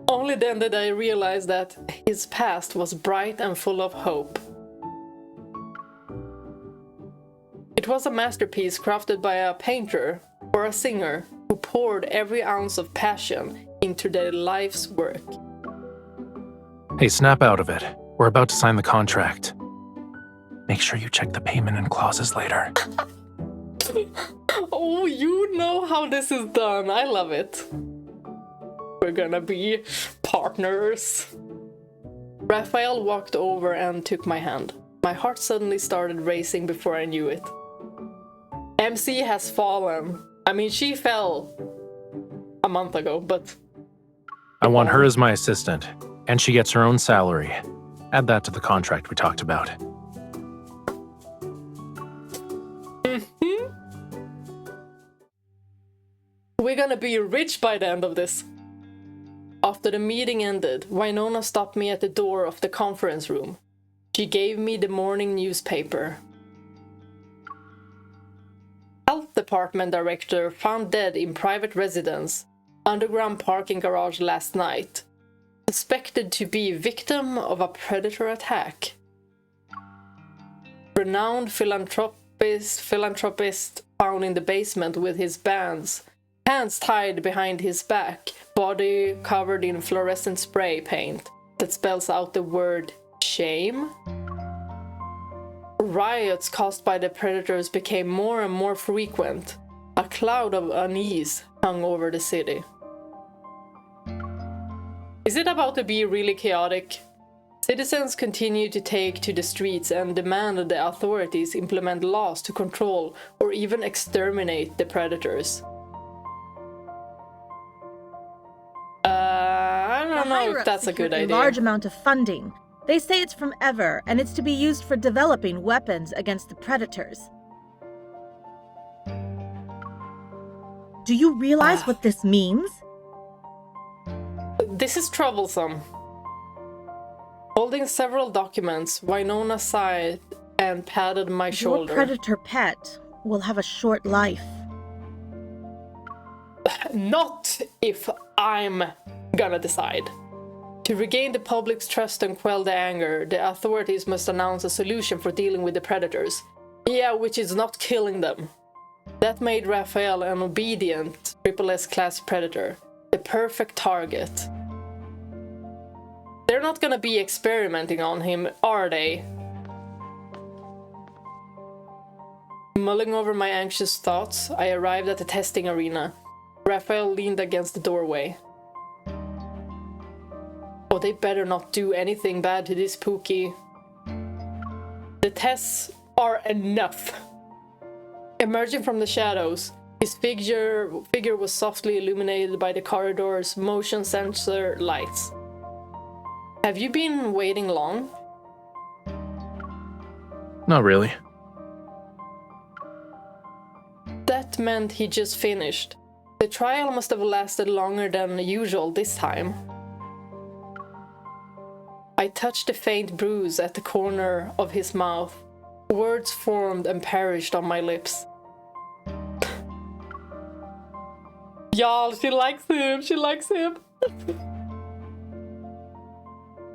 Only then did I realize that his past was bright and full of hope. It was a masterpiece crafted by a painter or a singer who poured every ounce of passion into their life's work. Hey, snap out of it. We're about to sign the contract. Make sure you check the payment and clauses later. Oh, you know how this is done. I love it. We're gonna be partners. Raphael walked over and took my hand. My heart suddenly started racing before I knew it. MC has fallen. I mean, she fell a month ago, but... I want her as my assistant, and she gets her own salary. Add that to the contract we talked about. We're gonna be rich by the end of this. After the meeting ended, Winona stopped me at the door of the conference room. She gave me the morning newspaper. Health Department Director found dead in private residence, underground parking garage last night. Suspected to be victim of a predator attack. Renowned philanthropist found in the basement with his hands tied behind his back, body covered in fluorescent spray paint that spells out the word shame. Riots caused by the predators became more and more frequent. A cloud of unease hung over the city. Is it about to be really chaotic? Citizens continue to take to the streets and demand that the authorities implement laws to control or even exterminate the predators. I don't know if that's a good idea. A large amount of funding. They say it's from Ever, and it's to be used for developing weapons against the predators. Do you realize what this means? This is troublesome. Holding several documents, Winona sighed and patted my shoulder. Your predator pet will have a short life. Not if I'm gonna decide. To regain the public's trust and quell the anger, the authorities must announce a solution for dealing with the predators. Yeah, which is not killing them. That made Raphael an obedient SSS class predator. The perfect target. They're not gonna be experimenting on him, are they? Mulling over my anxious thoughts, I arrived at the testing arena. Raphael leaned against the doorway. Oh, they better not do anything bad to this Pookie. The tests are enough. Emerging from the shadows, his figure was softly illuminated by the corridor's motion sensor lights. Have you been waiting long? Not really. That meant he just finished. The trial must have lasted longer than usual this time. I touched a faint bruise at the corner of his mouth. Words formed and perished on my lips. Y'all, she likes him, she likes him.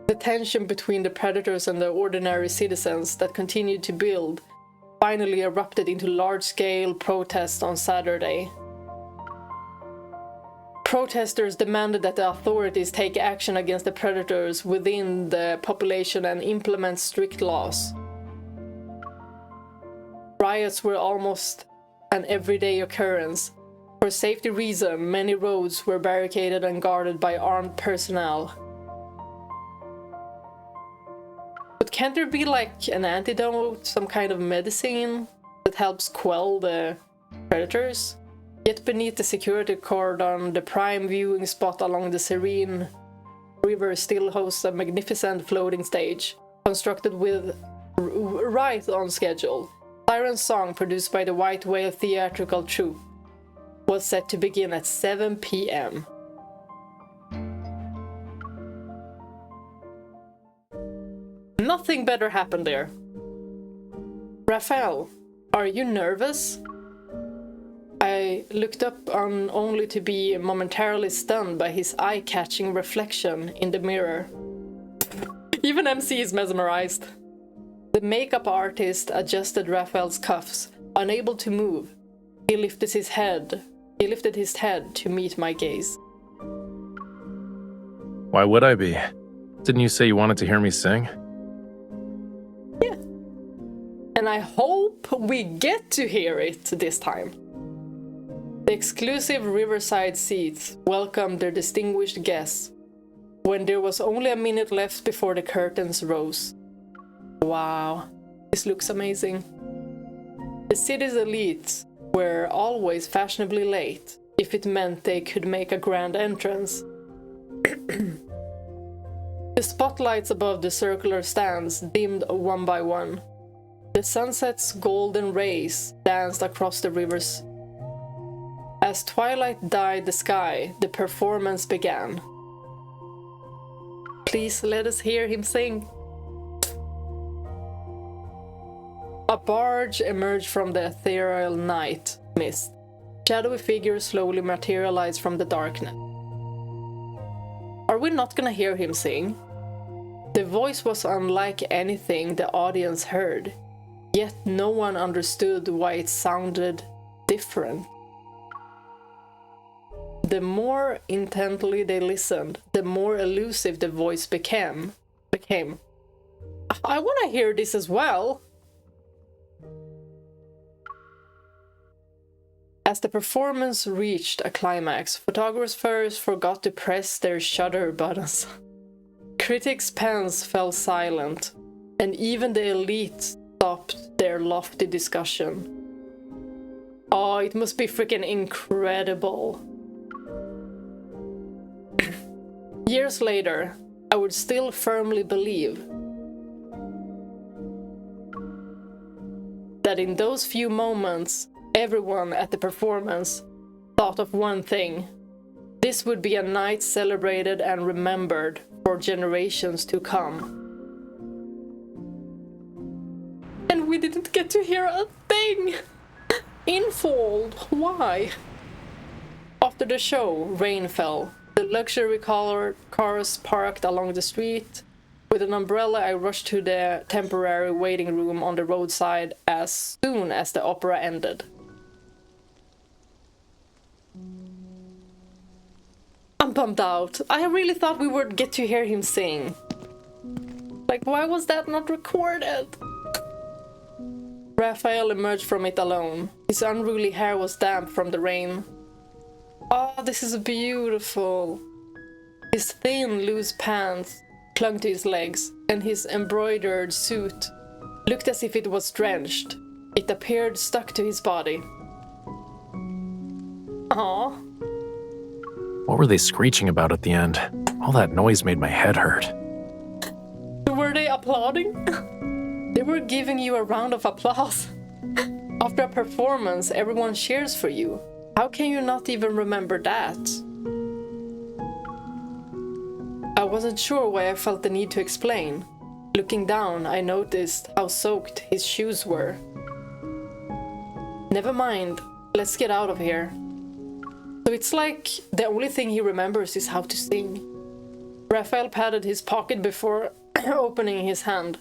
The tension between the predators and the ordinary citizens that continued to build finally erupted into large-scale protests on Saturday. Protesters demanded that the authorities take action against the predators within the population and implement strict laws. Riots were almost an everyday occurrence. For safety reasons, many roads were barricaded and guarded by armed personnel. But can't there be like an antidote, some kind of medicine that helps quell the predators? Yet beneath the security cordon, the prime viewing spot along the serene river still hosts a magnificent floating stage, constructed with right on schedule. Siren's song, produced by the White Whale Theatrical Troupe, was set to begin at 7 p.m. Nothing better happened there. Raphael, are you nervous? I looked up only to be momentarily stunned by his eye-catching reflection in the mirror. Even MC is mesmerized. The makeup artist adjusted Raphael's cuffs, unable to move. He lifted his head to meet my gaze. Why would I be? Didn't you say you wanted to hear me sing? Yeah. And I hope we get to hear it this time. The exclusive riverside seats welcomed their distinguished guests when there was only a minute left before the curtains rose. Wow, this looks amazing. The city's elites were always fashionably late, if it meant they could make a grand entrance. The spotlights above the circular stands dimmed one by one. The sunset's golden rays danced across the rivers. As twilight dyed the sky, the performance began. Please let us hear him sing. A barge emerged from the ethereal night mist. Shadowy figures slowly materialized from the darkness. Are we not gonna hear him sing? The voice was unlike anything the audience heard, yet no one understood why it sounded different. The more intently they listened, the more elusive the voice became. I want to hear this as well. As the performance reached a climax, photographers forgot to press their shutter buttons. Critics' pens fell silent, and even the elite stopped their lofty discussion. Oh, it must be freaking incredible. Years later, I would still firmly believe that in those few moments, everyone at the performance thought of one thing. This would be a night celebrated and remembered for generations to come. And we didn't get to hear a thing! Infold, why? After the show, rain fell. The luxury cars parked along the street. With an umbrella, I rushed to the temporary waiting room on the roadside as soon as the opera ended. I'm bummed out. I really thought we would get to hear him sing. Like, why was that not recorded? Raphael emerged from it alone. His unruly hair was damp from the rain. Oh, this is beautiful. His thin, loose pants clung to his legs, and his embroidered suit looked as if it was drenched. It appeared stuck to his body. Aww. What were they screeching about at the end? All that noise made my head hurt. Were they applauding? The They were giving you a round of applause. After a performance, everyone cheers for you. How can you not even remember that? I wasn't sure why I felt the need to explain. Looking down, I noticed how soaked his shoes were. Never mind, let's get out of here. So it's like the only thing he remembers is how to sing. Raphael patted his pocket before opening his hand.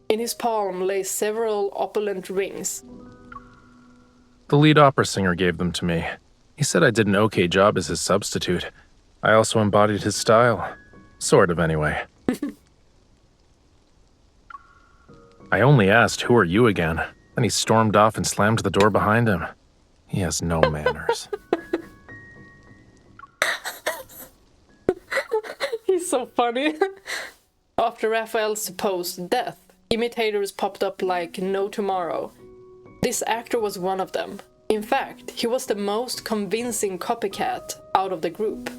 In his palm lay several opulent rings. The lead opera singer gave them to me. He said I did an okay job as his substitute. I also embodied his style. Sort of, anyway. I only asked, "Who are you again?" Then he stormed off and slammed the door behind him. He has no manners. He's so funny. After Raphael's supposed death, imitators popped up like no tomorrow. This actor was one of them. In fact, he was the most convincing copycat out of the group.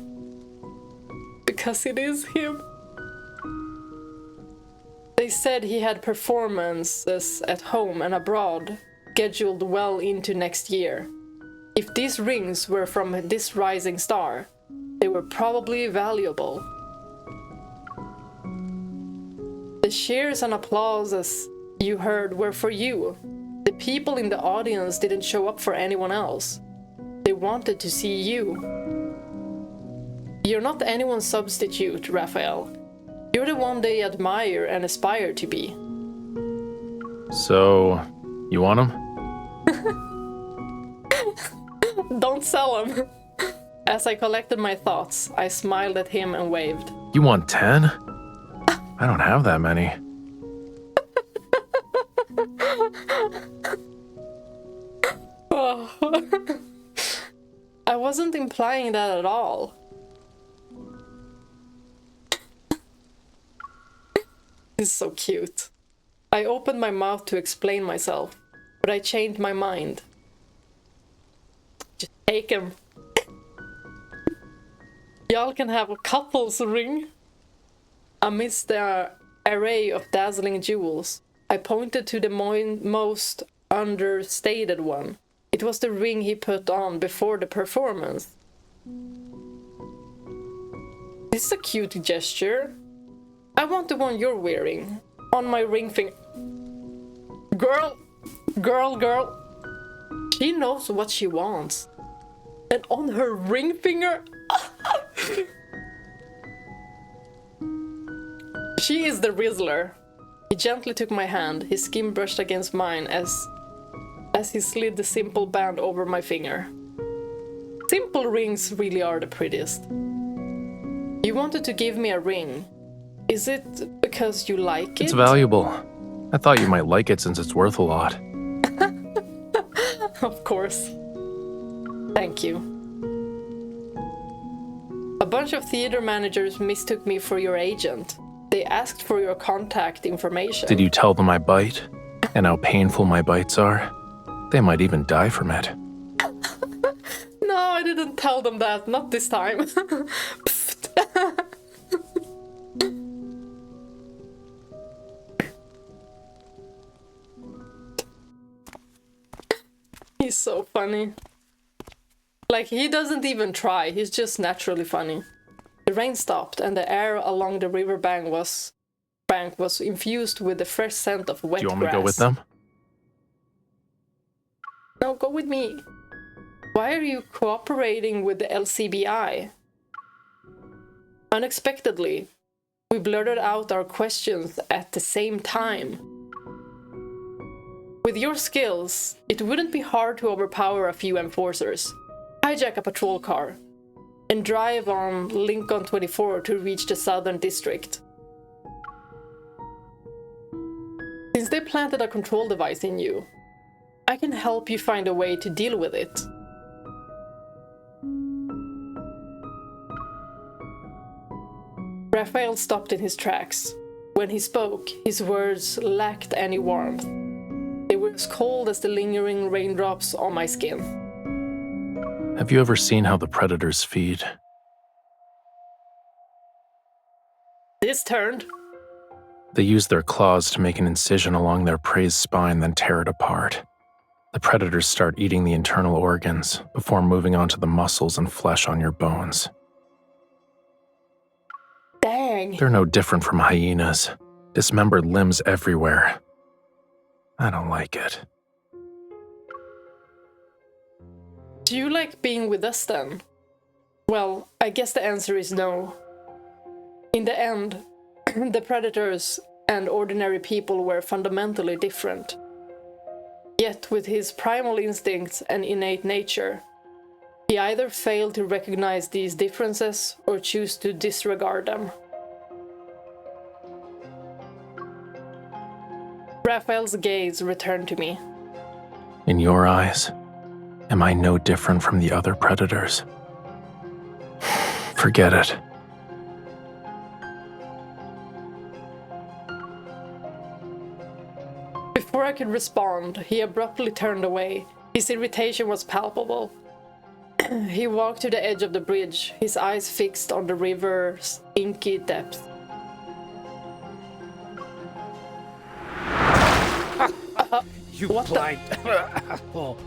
Because it is him. They said he had performances at home and abroad, scheduled well into next year. If these rings were from this rising star, they were probably valuable. The cheers and applauses you heard were for you. The people in the audience didn't show up for anyone else. They wanted to see you. You're not anyone's substitute, Raphael. You're the one they admire and aspire to be. So, you want him? Don't sell him. As I collected my thoughts, I smiled at him and waved. You want 10? I don't have that many. Oh. I wasn't implying that at all. This is so cute. I opened my mouth to explain myself, but I changed my mind. Just take him. Y'all can have a couple's ring. Amidst the array of dazzling jewels, I pointed to the most understated one. It was the ring he put on before the performance. This is a cute gesture. I want the one you're wearing. On my ring finger. Girl. She knows what she wants. And on her ring finger. She is the Rizzler. He gently took my hand, his skin brushed against mine as he slid the simple band over my finger. Simple rings really are the prettiest. You wanted to give me a ring. Is it because you like it? It's valuable. I thought you might like it since it's worth a lot. Of course. Thank you. A bunch of theater managers mistook me for your agent. They asked for your contact information. Did you tell them I bite? And how painful my bites are? They might even die from it. No, I didn't tell them that. Not this time. He's so funny. Like, he doesn't even try. He's just naturally funny. The rain stopped, and the air along the riverbank was infused with the fresh scent of wet grass. Do you want me to go with them? No, go with me. Why are you cooperating with the LCBI? Unexpectedly, we blurted out our questions at the same time. With your skills, it wouldn't be hard to overpower a few enforcers, hijack a patrol car, and drive on Lincoln 24 to reach the Southern District. Since they planted a control device in you, I can help you find a way to deal with it. Raphael stopped in his tracks. When he spoke, his words lacked any warmth. They were as cold as the lingering raindrops on my skin. Have you ever seen how the predators feed? This turned. They use their claws to make an incision along their prey's spine, then tear it apart. The predators start eating the internal organs before moving on to the muscles and flesh on your bones. Dang. They're no different from hyenas. Dismembered limbs everywhere. I don't like it. Do you like being with us then? Well, I guess the answer is no. In the end, the predators and ordinary people were fundamentally different. Yet, with his primal instincts and innate nature, he either failed to recognize these differences or choose to disregard them. Raphael's gaze returned to me. In your eyes, am I no different from the other predators? Forget it. Before I could respond, he abruptly turned away. His irritation was palpable. He walked to the edge of the bridge, his eyes fixed on the river's inky depths. You What the- blind apple.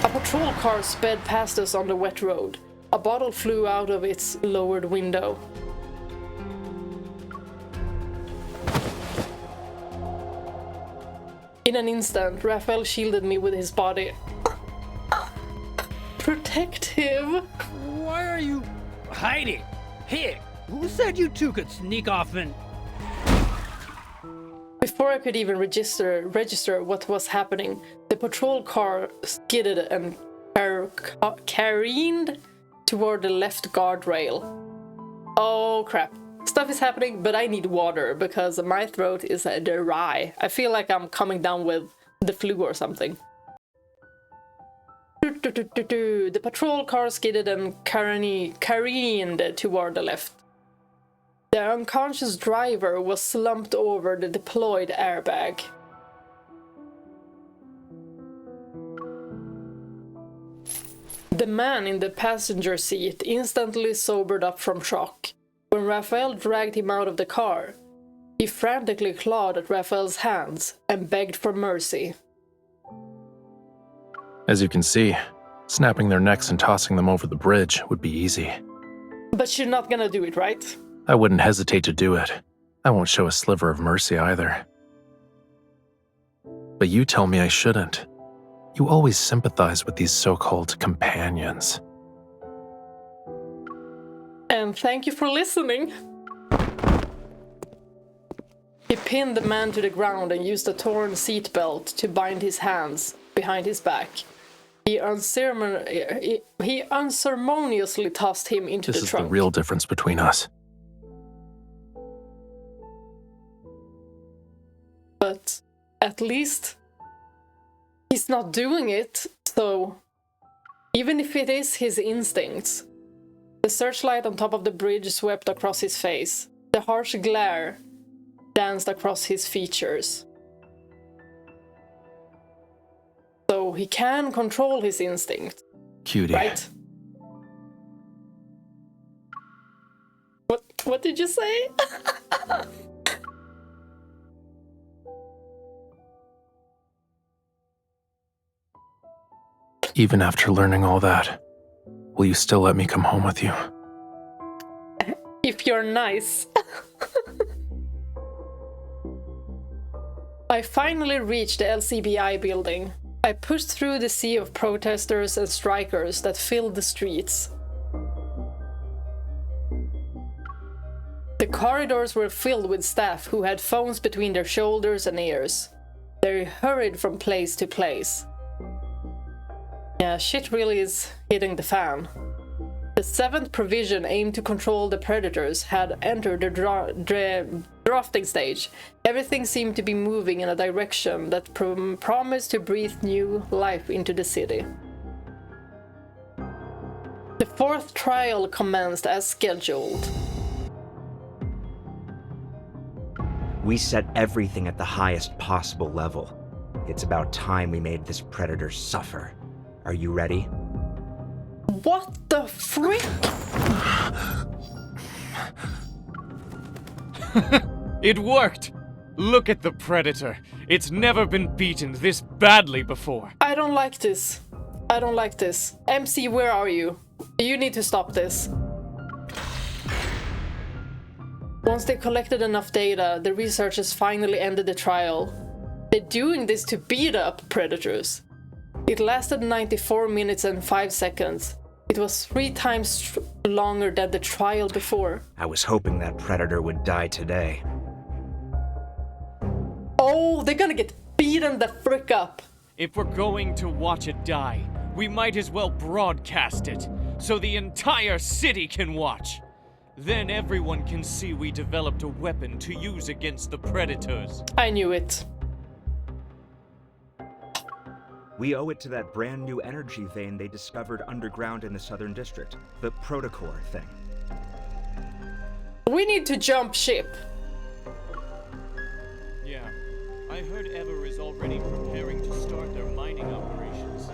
A patrol car sped past us on the wet road. A bottle flew out of its lowered window. In an instant, Raphael shielded me with his body. Protective. Why are you hiding? Hey, who said you two could sneak off and... Before I could even register what was happening, the patrol car skidded and careened toward the left guardrail. Oh crap. Stuff is happening, but I need water because my throat is dry. I feel like I'm coming down with the flu or something. The patrol car skidded and careened toward the left. The unconscious driver was slumped over the deployed airbag. The man in the passenger seat instantly sobered up from shock. When Raphael dragged him out of the car, he frantically clawed at Raphael's hands and begged for mercy. As you can see, snapping their necks and tossing them over the bridge would be easy. But you're not gonna do it, right? I wouldn't hesitate to do it. I won't show a sliver of mercy either. But you tell me I shouldn't. You always sympathize with these so-called companions. And thank you for listening. He pinned the man to the ground and used a torn seatbelt to bind his hands behind his back. He unceremoniously tossed him into the This is trunk. the real difference between us. But at least he's not doing it, so even if it is his instincts. The searchlight on top of the bridge swept across his face. The harsh glare danced across his features. So he can control his instinct, Cutie. right? What did you say? Even after learning all that, will you still let me come home with you? If you're nice. I finally reached the LCBI building. I pushed through the sea of protesters and strikers that filled the streets. The corridors were filled with staff who had phones between their shoulders and ears. They hurried from place to place. Yeah, shit really is hitting the fan. The 7th Provision aimed to control the predators had entered the drafting stage. Everything seemed to be moving in a direction that promised to breathe new life into the city. The 4th trial commenced as scheduled. We set everything at the highest possible level. It's about time we made this predator suffer. Are you ready? What the frick? It worked! Look at the Predator. It's never been beaten this badly before. I don't like this. I don't like this. MC, where are you? You need to stop this. Once they collected enough data, the researchers finally ended the trial. They're doing this to beat up predators. It lasted 94 minutes and 5 seconds. It was 3 times longer than the trial before. I was hoping that predator would die today. Oh, they're gonna get beaten the frick up. If we're going to watch it die, we might as well broadcast it, so the entire city can watch. Then everyone can see we developed a weapon to use against the predators. I knew it. We owe it to that brand new energy vein they discovered underground in the Southern District, the protocore thing. We need to jump ship. Yeah, I heard Ever is already preparing to start their mining operations.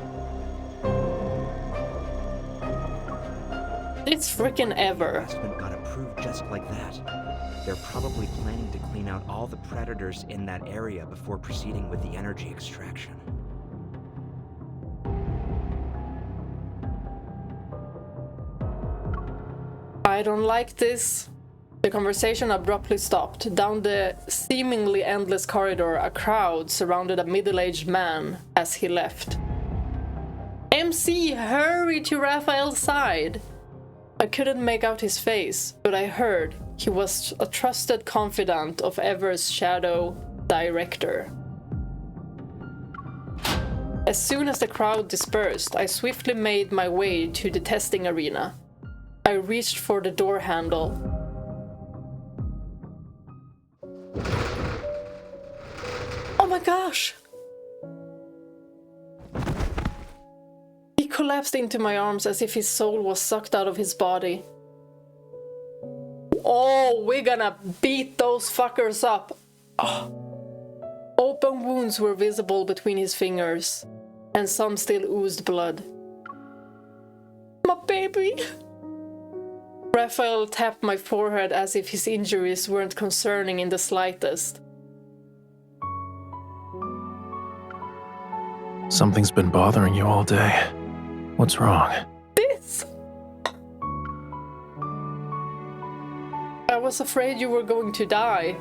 It's frickin' Ever. Investment got approved just like that. They're probably planning to clean out all the predators in that area before proceeding with the energy extraction. I don't like this. The conversation abruptly stopped. Down the seemingly endless corridor, a crowd surrounded a middle-aged man as he left. MC, hurry to Raphael's side! I couldn't make out his face, but I heard he was a trusted confidant of Ever's shadow director. As soon as the crowd dispersed, I swiftly made my way to the testing arena. I reached for the door handle. Oh my gosh! He collapsed into my arms as if his soul was sucked out of his body. Oh, we're gonna beat those fuckers up! Oh. Open wounds were visible between his fingers, and some still oozed blood. My baby! Raphael tapped my forehead as if his injuries weren't concerning in the slightest. Something's been bothering you all day. What's wrong? This! I was afraid you were going to die.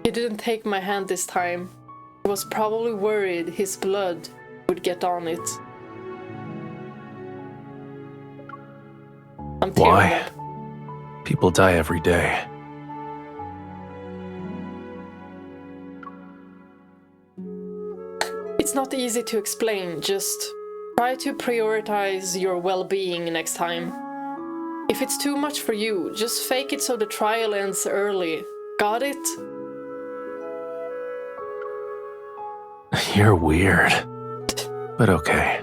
He didn't take my hand this time. He was probably worried his blood would get on it. I'm tearing Why? up. People die every day. It's not easy to explain, just try to prioritize your well-being next time. If it's too much for you, just fake it so the trial ends early. Got it? You're weird. But okay.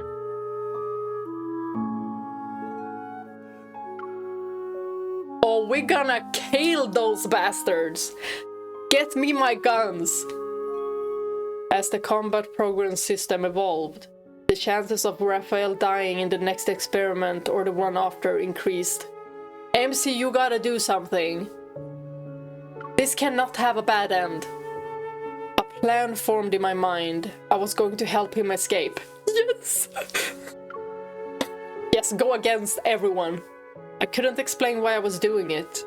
Oh, we're gonna kill those bastards! Get me my guns! As the combat program system evolved, the chances of Raphael dying in the next experiment or the one after increased. MC, you gotta do something. This cannot have a bad end. A plan formed in my mind. I was going to help him escape. Yes! Yes, go against everyone. I couldn't explain why I was doing it.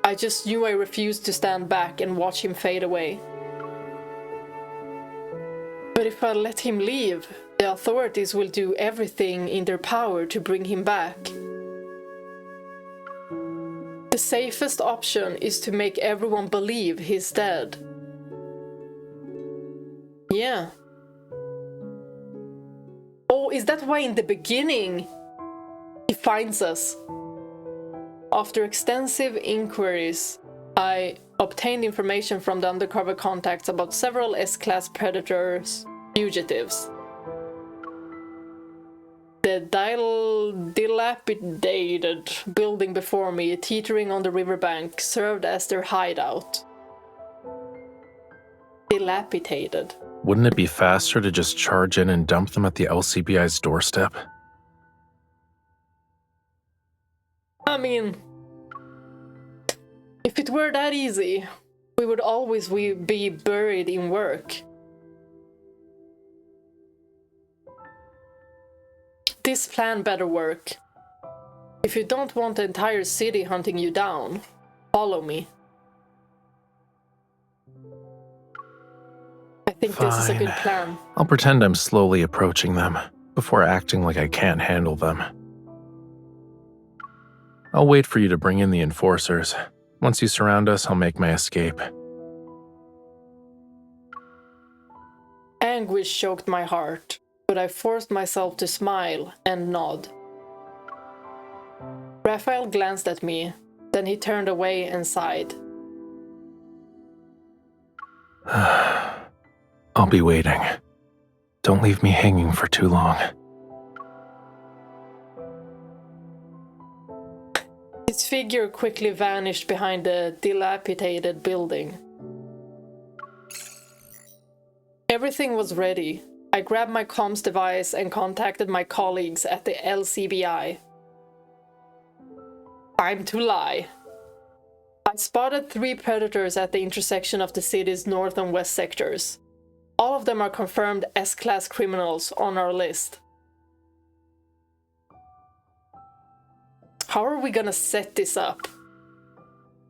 I just knew I refused to stand back and watch him fade away. But if I let him leave, the authorities will do everything in their power to bring him back. The safest option is to make everyone believe he's dead. Yeah. Oh, is that why in the beginning he finds us? After extensive inquiries, I obtained information from the undercover contacts about several S-class predators fugitives. The dilapidated building before me, teetering on the riverbank, served as their hideout. Dilapidated. Wouldn't it be faster to just charge in and dump them at the LCBI's doorstep? I mean, if If it were that easy, we would always be buried in work. This plan better work. If you don't want the entire city hunting you down, follow me. I think this is a good plan. I'll pretend I'm slowly approaching them, before acting like I can't handle them. I'll wait for you to bring in the enforcers. Once you surround us, I'll make my escape. Anguish choked my heart, but I forced myself to smile and nod. Raphael glanced at me, then he turned away and sighed. I'll be waiting. Don't leave me hanging for too long. His figure quickly vanished behind the dilapidated building. Everything was ready. I grabbed my comms device and contacted my colleagues at the LCBI. Time to lie. I spotted 3 predators at the intersection of the city's north and west sectors. All of them are confirmed S-class criminals on our list. How are we gonna set this up?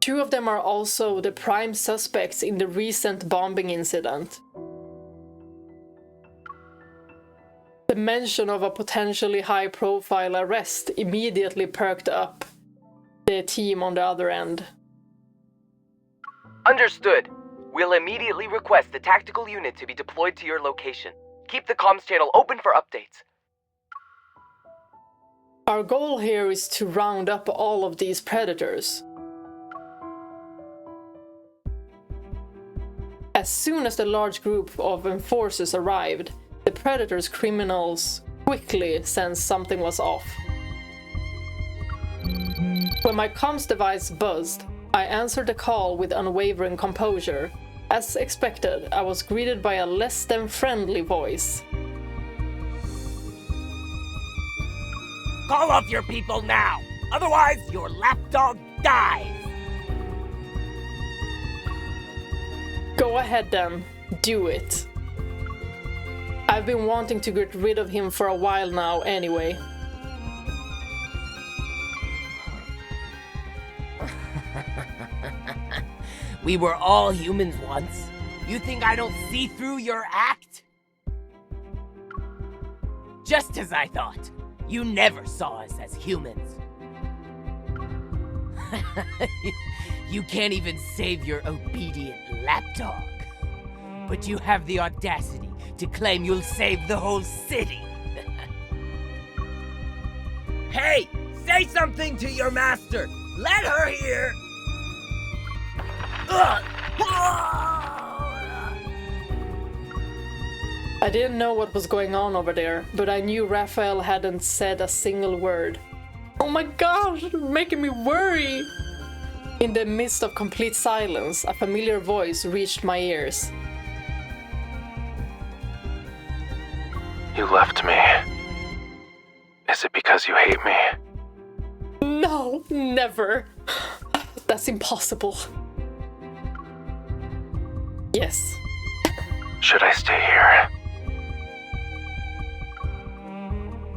2 of them are also the prime suspects in the recent bombing incident. The mention of a potentially high-profile arrest immediately perked up the team on the other end. Understood. We'll immediately request the tactical unit to be deployed to your location. Keep the comms channel open for updates. Our goal here is to round up all of these predators. As soon as the large group of enforcers arrived, the predators' criminals quickly sensed something was off. When my comms device buzzed, I answered the call with unwavering composure. As expected, I was greeted by a less than friendly voice. Call off your people now! Otherwise, your lapdog dies! Go ahead then, do it. I've been wanting to get rid of him for a while now anyway. We were all humans once. You think I don't see through your act? Just as I thought. You never saw us as humans. You can't even save your obedient lapdog. But you have the audacity to claim you'll save the whole city. Hey! Say something to your master! Let her hear! I didn't know what was going on over there, but I knew Raphael hadn't said a single word. Oh my gosh, making me worry! In the midst of complete silence, a familiar voice reached my ears. You left me. Is it because you hate me? No, never. That's impossible. Yes. Should I stay here?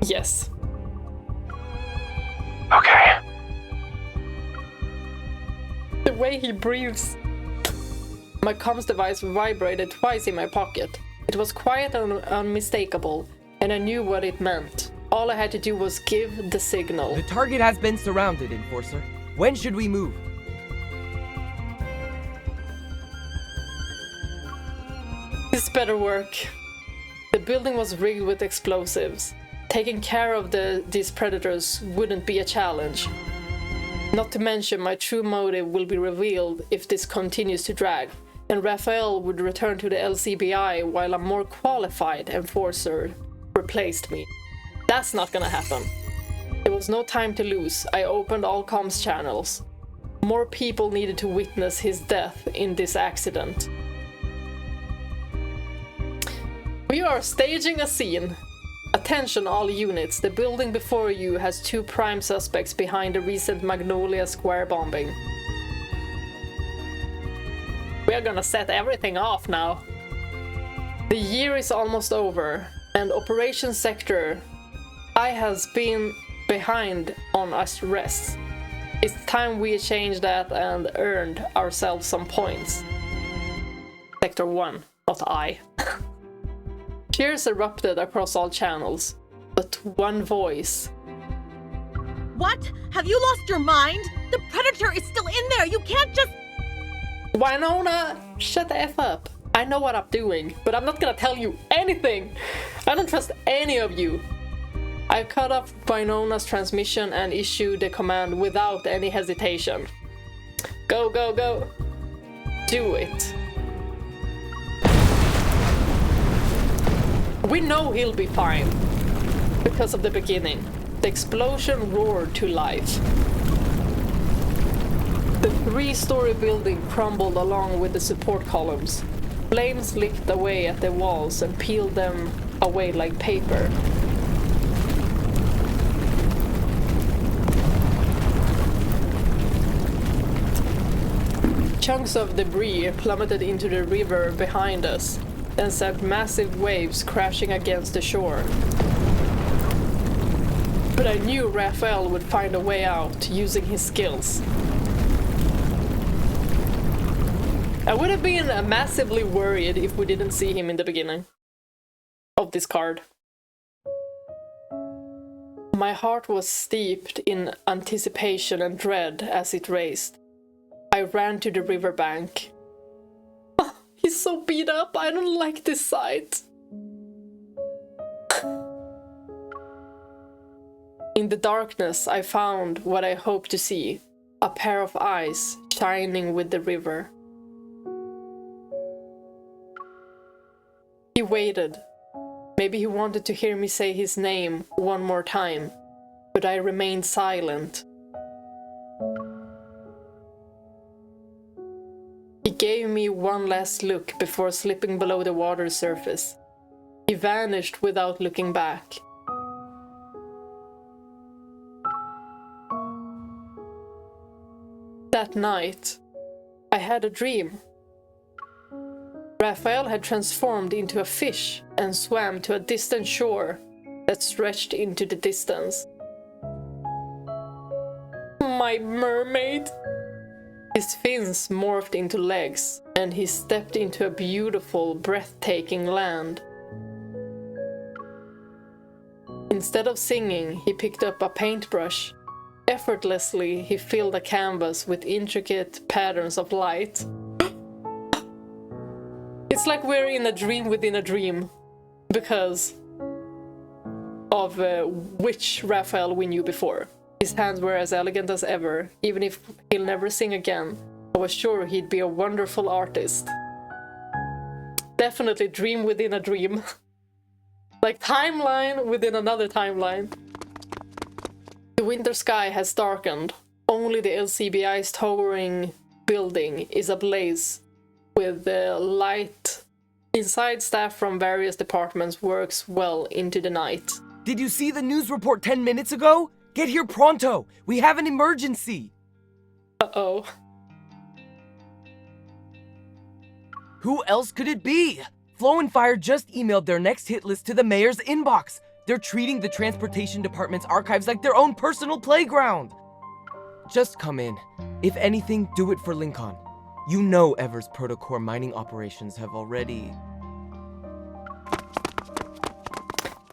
Yes. Okay. The way he breathes. My comms device vibrated twice in my pocket. It was quiet and unmistakable, and I knew what it meant. All I had to do was give the signal. The target has been surrounded, Enforcer. When should we move? This better work. The building was rigged with explosives. Taking care of these predators wouldn't be a challenge. Not to mention my true motive will be revealed if this continues to drag, and Raphael would return to the LCBI while a more qualified enforcer replaced me. That's not gonna happen. There was no time to lose. I opened all comms channels. More people needed to witness his death in this accident. We are staging a scene. Attention all units, the building before you has 2 prime suspects behind the recent Magnolia Square bombing. We are gonna set everything off now. The year is almost over, and Operation Sector I has been behind on us rest. It's time we changed that and earned ourselves some points. Sector 1, not I. Cheers erupted across all channels, but one voice. What? Have you lost your mind? The Predator is still in there! You can't just... Winona, shut the F up. I know what I'm doing, but I'm not gonna tell you anything. I don't trust any of you. I cut off Winona's transmission and issued the command without any hesitation. Go, go, go. Do it. We know he'll be fine. Because of the beginning. The explosion roared to life. The 3-story building crumbled along with the support columns. Flames licked away at the walls and peeled them away like paper. Chunks of debris plummeted into the river behind us and sent massive waves crashing against the shore. But I knew Raphael would find a way out using his skills. I would have been massively worried if we didn't see him in the beginning of this card. My heart was steeped in anticipation and dread as it raced. I ran to the riverbank. Oh, he's so beat up, I don't like this sight. In the darkness, I found what I hoped to see, a pair of eyes shining with the river. He waited. Maybe he wanted to hear me say his name one more time, but I remained silent. He gave me one last look before slipping below the water surface. He vanished without looking back. That night, I had a dream. Raphael had transformed into a fish and swam to a distant shore that stretched into the distance. My mermaid! His fins morphed into legs, and he stepped into a beautiful, breathtaking land. Instead of singing, he picked up a paintbrush. Effortlessly, he filled a canvas with intricate patterns of light. It's like we're in a dream within a dream, because of which Raphael we knew before. His hands were as elegant as ever. Even if he'll never sing again, I was sure he'd be a wonderful artist. Definitely dream within a dream. Like timeline within another timeline. The winter sky has darkened. Only the LCBI's towering building is ablaze with the light. Inside, staff from various departments works well into the night. Did you see the news report 10 minutes ago? Get here pronto! We have an emergency! Uh-oh. Who else could it be? Flow and Fire just emailed their next hit list to the mayor's inbox. They're treating the transportation department's archives like their own personal playground. Just come in. If anything, do it for Lincoln. You know Ever's protocore mining operations have already...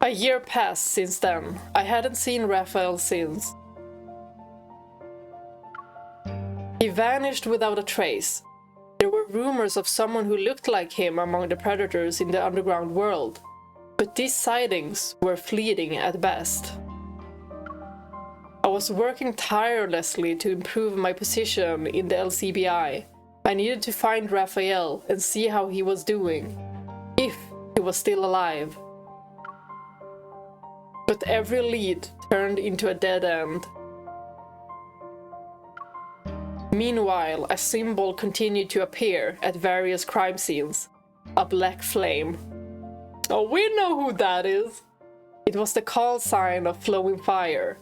A year passed since then. I hadn't seen Raphael since. He vanished without a trace. There were rumors of someone who looked like him among the predators in the underground world, but these sightings were fleeting at best. I was working tirelessly to improve my position in the LCBI. I needed to find Raphael and see how he was doing, if he was still alive. But every lead turned into a dead end. Meanwhile, a symbol continued to appear at various crime scenes. A black flame. Oh, we know who that is! It was the call sign of Flowing Fire,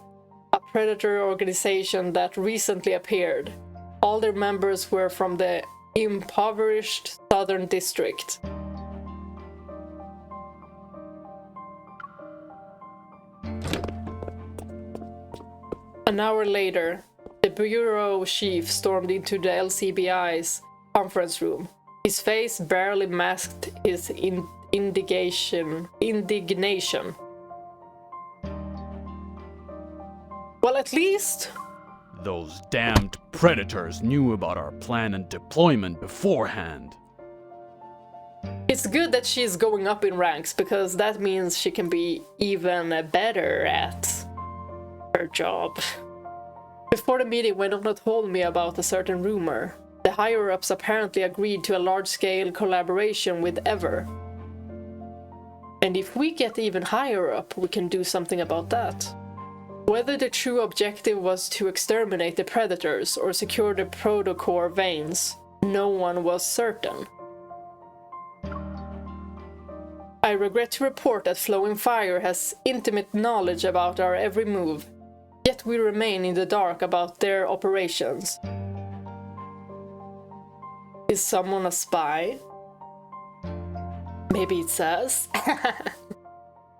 a predator organization that recently appeared. All their members were from the impoverished southern district. An hour later, the bureau chief stormed into the LCBI's conference room. His face barely masked his indignation. Well, at least Those damned predators knew about our plan and deployment beforehand. it's good that she's going up in ranks, because that means she can be even better at her job. Before the meeting, Winona told me about a certain rumor. The higher-ups apparently agreed to a large-scale collaboration with Ever. And if we get even higher up, we can do something about that. Whether the true objective was to exterminate the predators or secure the protocore veins, no one was certain. I regret to report that Flowing Fire has intimate knowledge about our every move, yet we remain in the dark about their operations. Is someone a spy? Maybe it's us?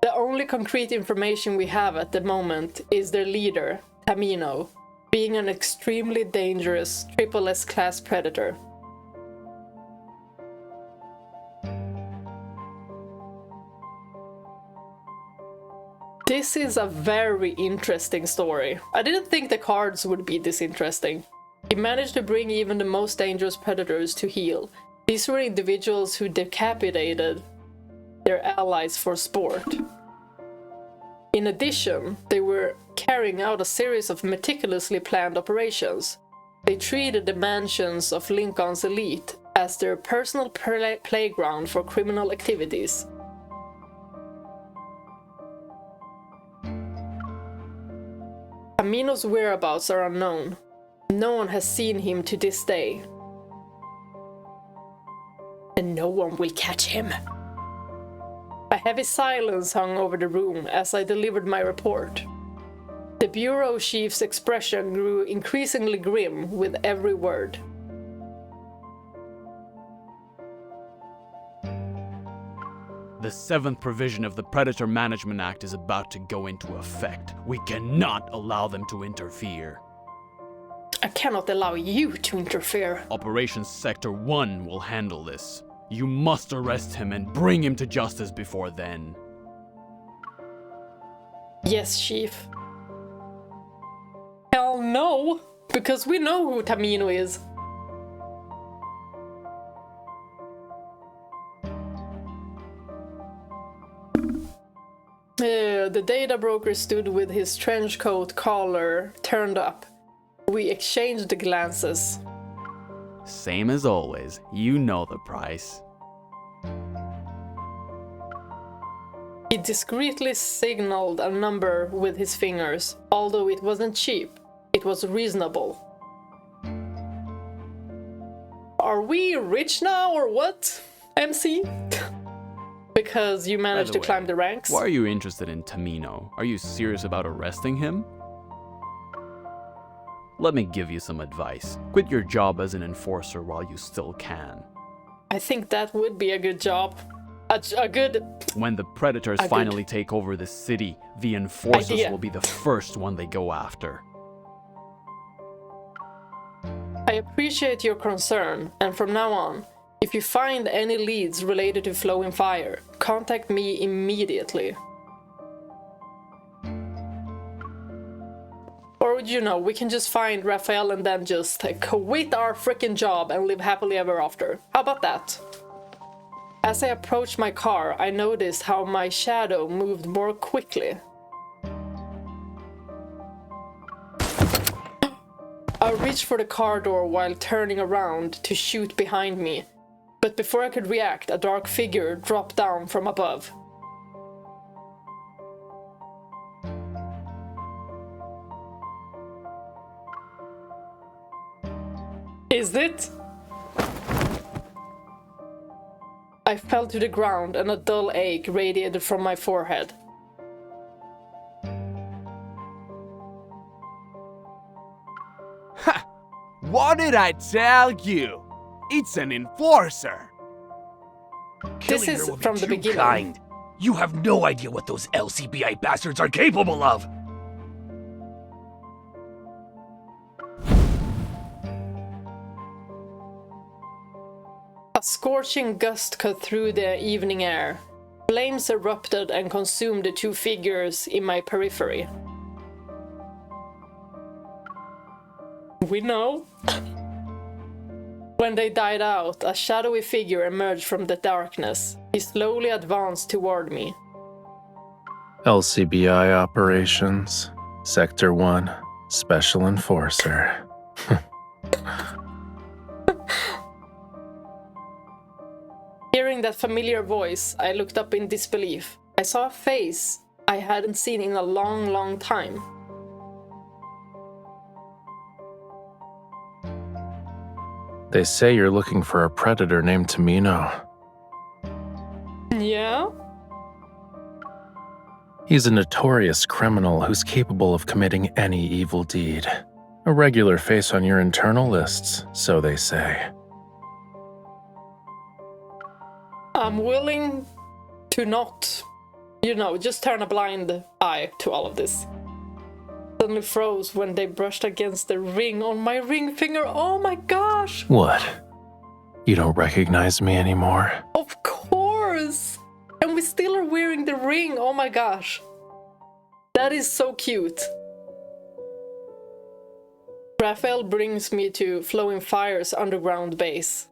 The only concrete information we have at the moment is their leader, Tamino, being an extremely dangerous SSS class predator. This is a very interesting story. I didn't think the cards would be this interesting. He managed to bring even the most dangerous predators to heel. These were individuals who decapitated their allies for sport. In addition, they were carrying out a series of meticulously planned operations. They treated the mansions of Lincoln's elite as their personal playground for criminal activities. Amino's whereabouts are unknown. No one has seen him to this day. And no one will catch him. A heavy silence hung over the room as I delivered my report. The bureau chief's expression grew increasingly grim with every word. The 7th provision of the Predator Management Act is about to go into effect. We cannot allow them to interfere. I cannot allow you to interfere. Operations Sector 1 will handle this. You must arrest him and bring him to justice before then. Yes, Chief. Hell no, because we know who Tamino is. The data broker stood with his trench coat collar turned up. We exchanged glances. Same as always, you know the price. He discreetly signaled a number with his fingers. Although it wasn't cheap, it was reasonable. Are we rich now or what, MC? Because you managed to climb the ranks? Why are you interested in Tamino? Are you serious about arresting him? Let me give you some advice. Quit your job as an enforcer while you still can. I think that would be a good job. A good... When the Predators finally take over the city, the enforcers will be the first one they go after. I appreciate your concern, and from now on, if you find any leads related to Flowing Fire, contact me immediately. Or, you know, we can just find Rafayel and then just quit our frickin' job and live happily ever after. How about that? As I approached my car, I noticed how my shadow moved more quickly. I reached for the car door while turning around to shoot behind me, but before I could react, a dark figure dropped down from above. Is it? I fell to the ground and a dull ache radiated from my forehead. Ha! What did I tell you? It's an enforcer! This is from the beginning. Kind. You have no idea what those LCBI bastards are capable of! A scorching gust cut through the evening air. Flames erupted and consumed the two figures in my periphery. We know. When they died out, a shadowy figure emerged from the darkness. He slowly advanced toward me. LCBI operations, Sector 1, Special Enforcer. Hearing that familiar voice, I looked up in disbelief. I saw a face I hadn't seen in a long, long time. They say you're looking for a predator named Tamino. Yeah? He's a notorious criminal who's capable of committing any evil deed. A regular face on your internal lists, so they say. I'm willing to not, just turn a blind eye to all of this. Suddenly froze when they brushed against the ring on my ring finger. Oh my gosh! What? You don't recognize me anymore? Of course! And we still are wearing the ring. Oh my gosh. That is so cute. Rafayel brings me to Flowing Fire's underground base.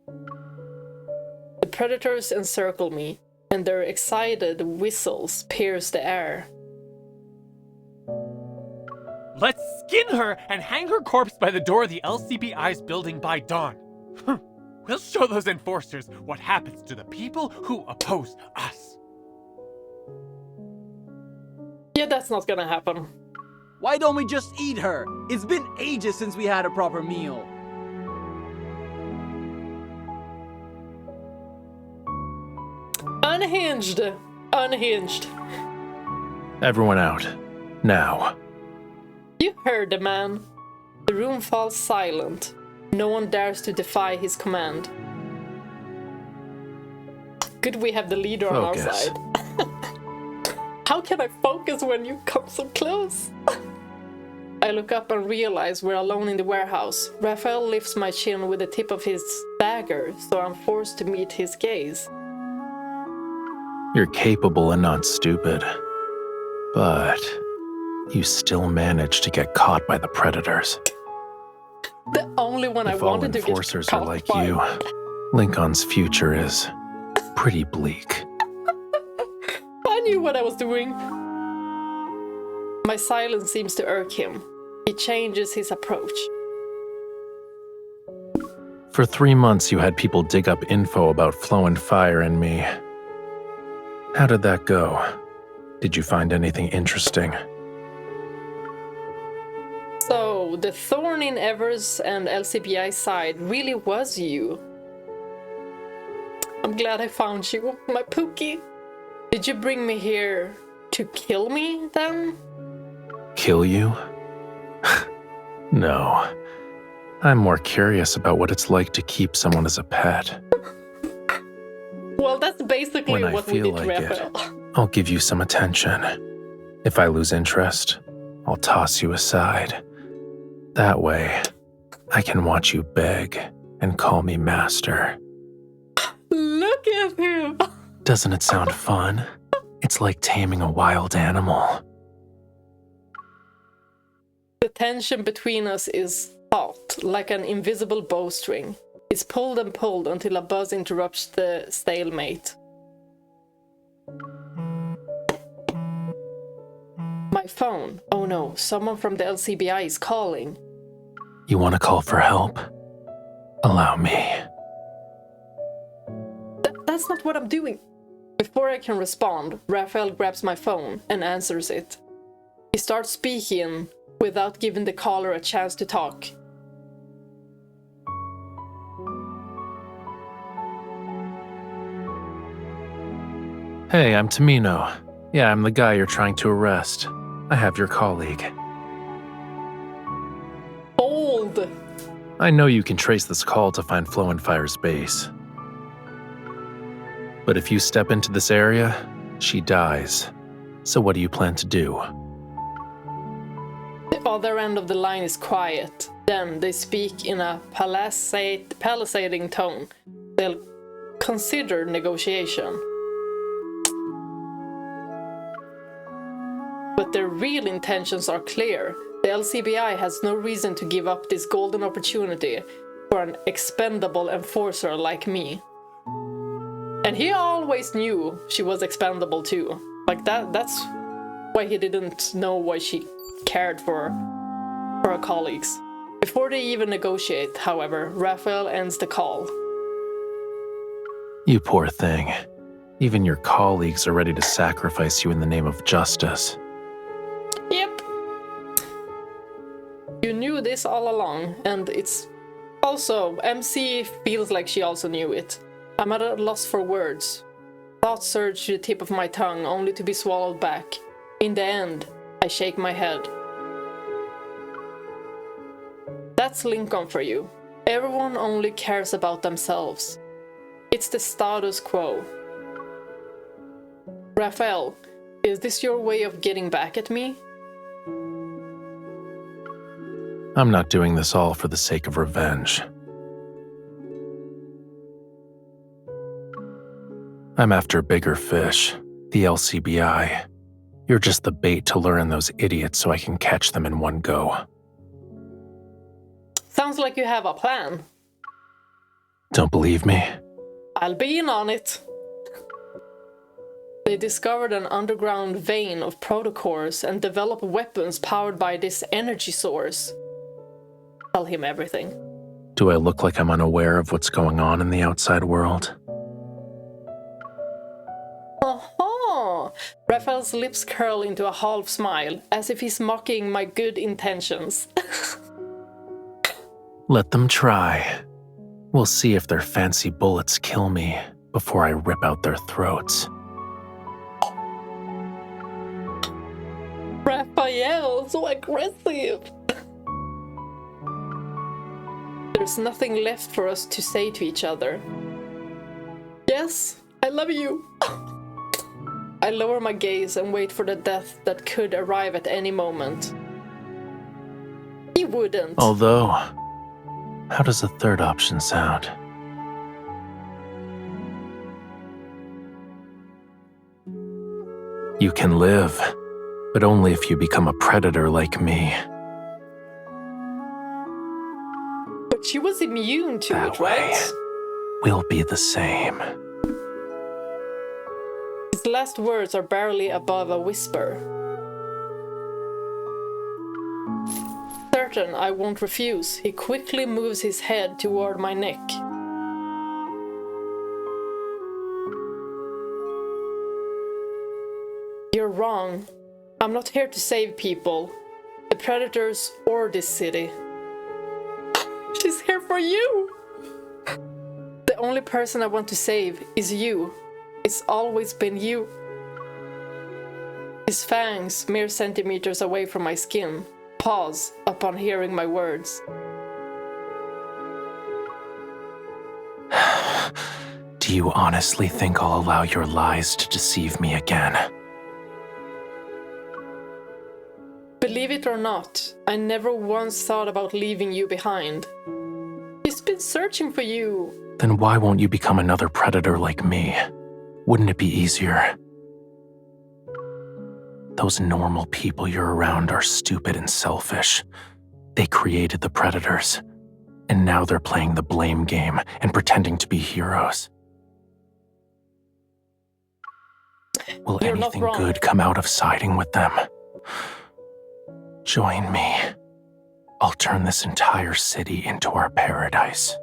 The predators encircle me, and their excited whistles pierce the air. Let's skin her and hang her corpse by the door of the LCBI's building by dawn. We'll show those enforcers what happens to the people who oppose us. Yeah, that's not gonna happen. Why don't we just eat her? It's been ages since we had a proper meal. Unhinged! Unhinged. Everyone out. Now. You heard the man. The room falls silent. No one dares to defy his command. Good we have the leader on our side. How can I focus when you come so close? I look up and realize we're alone in the warehouse. Rafayel lifts my chin with the tip of his dagger, so I'm forced to meet his gaze. You're capable and not stupid. But you still managed to get caught by the predators. The only one I wanted to get caught by. If all enforcers are like you, Lincoln's future is pretty bleak. I knew what I was doing. My silence seems to irk him. He changes his approach. For 3 months, you had people dig up info about Flowing Fire and me. How did that go? Did you find anything interesting? So, the thorn in Evers and LCBI side really was you. I'm glad I found you, my Pookie. Did you bring me here to kill me, then? Kill you? No. I'm more curious about what it's like to keep someone as a pet. Well, that's basically what we did to Rafayel. I'll give you some attention. If I lose interest, I'll toss you aside. That way, I can watch you beg and call me master. Look at him! Doesn't it sound fun? It's like taming a wild animal. The tension between us is taut, like an invisible bowstring. It's pulled and pulled until a buzz interrupts the stalemate. My phone. Oh no, someone from the LCBI is calling. You want to call for help? Allow me. That's not what I'm doing. Before I can respond, Rafayel grabs my phone and answers it. He starts speaking without giving the caller a chance to talk. Hey, I'm Tamino. Yeah, I'm the guy you're trying to arrest. I have your colleague. Bold! I know you can trace this call to find Flowenfire's base. But if you step into this area, she dies. So what do you plan to do? The other end of the line is quiet. Then they speak in a palisading tone. They'll consider negotiation. But their real intentions are clear. The LCBI has no reason to give up this golden opportunity for an expendable enforcer like me. And he always knew she was expendable too. Like that's why he didn't know why she cared for her colleagues. Before they even negotiate, however, Rafayel ends the call. You poor thing. Even your colleagues are ready to sacrifice you in the name of justice. Yep. You knew this all along, and it's also, MC feels like she also knew it. I'm at a loss for words. Thoughts surge to the tip of my tongue, only to be swallowed back. In the end, I shake my head. That's Lincoln for you. Everyone only cares about themselves. It's the status quo. Rafayel, is this your way of getting back at me? I'm not doing this all for the sake of revenge. I'm after bigger fish, the LCBI. You're just the bait to lure in those idiots so I can catch them in one go. Sounds like you have a plan. Don't believe me? I'll be in on it. They discovered an underground vein of protocores and developed weapons powered by this energy source. Tell him everything. Do I look like I'm unaware of what's going on in the outside world? Oh, Rafayel's lips curl into a half smile, as if he's mocking my good intentions. Let them try. We'll see if their fancy bullets kill me before I rip out their throats. Rafayel, so aggressive! There's nothing left for us to say to each other. Yes, I love you. I lower my gaze and wait for the death that could arrive at any moment. He wouldn't. Although, how does the third option sound? You can live, but only if you become a predator like me. But she was immune to That it, right? We'll be the same. His last words are barely above a whisper. Certain I won't refuse, he quickly moves his head toward my neck. You're wrong. I'm not here to save people, the predators or this city. She's here for you! The only person I want to save is you. It's always been you. His fangs, mere centimeters away from my skin, pause upon hearing my words. Do you honestly think I'll allow your lies to deceive me again? Believe it or not, I never once thought about leaving you behind. He's been searching for you. Then why won't you become another predator like me? Wouldn't it be easier? Those normal people you're around are stupid and selfish. They created the predators, and now they're playing the blame game and pretending to be heroes. Will You're not anything wrong. good come out of siding with them? Join me. I'll turn this entire city into our paradise.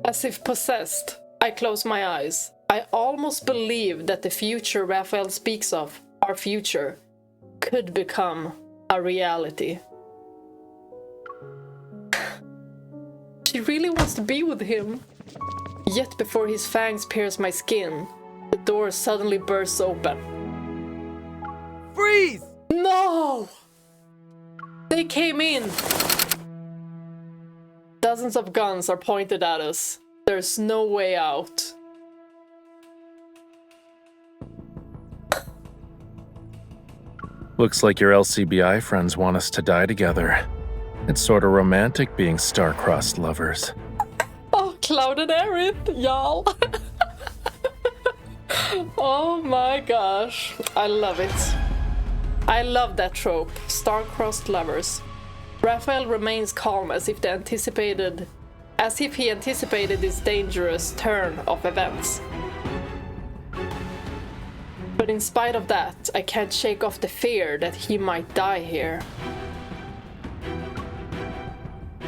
As if possessed, I close my eyes. I almost believe that the future Rafayel speaks of, our future, could become a reality. She really wants to be with him. Yet before his fangs pierce my skin, the door suddenly bursts open. Freeze! No! They came in! Dozens of guns are pointed at us. There's no way out. Looks like your LCBI friends want us to die together. It's sort of romantic being star-crossed lovers. Oh, Cloud and Aerith, y'all! Oh my gosh, I love it. I love that trope, star-crossed lovers. Raphael remains calm as if he anticipated this dangerous turn of events. But in spite of that, I can't shake off the fear that he might die here.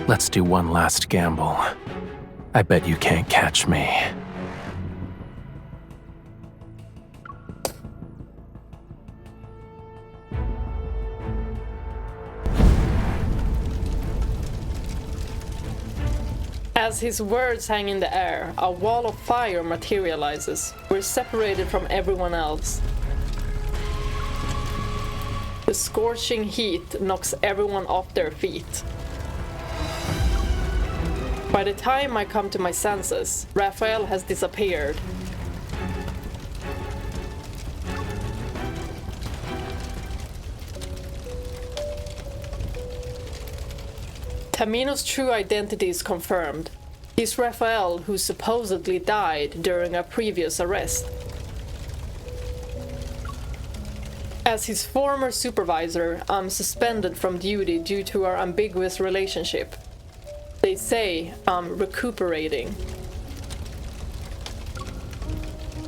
Let's do one last gamble. I bet you can't catch me. As his words hang in the air, a wall of fire materializes. We're separated from everyone else. The scorching heat knocks everyone off their feet. By the time I come to my senses, Raphael has disappeared. Tamino's true identity is confirmed. He's Raphael, who supposedly died during a previous arrest. As his former supervisor, I'm suspended from duty due to our ambiguous relationship. They say I'm recuperating.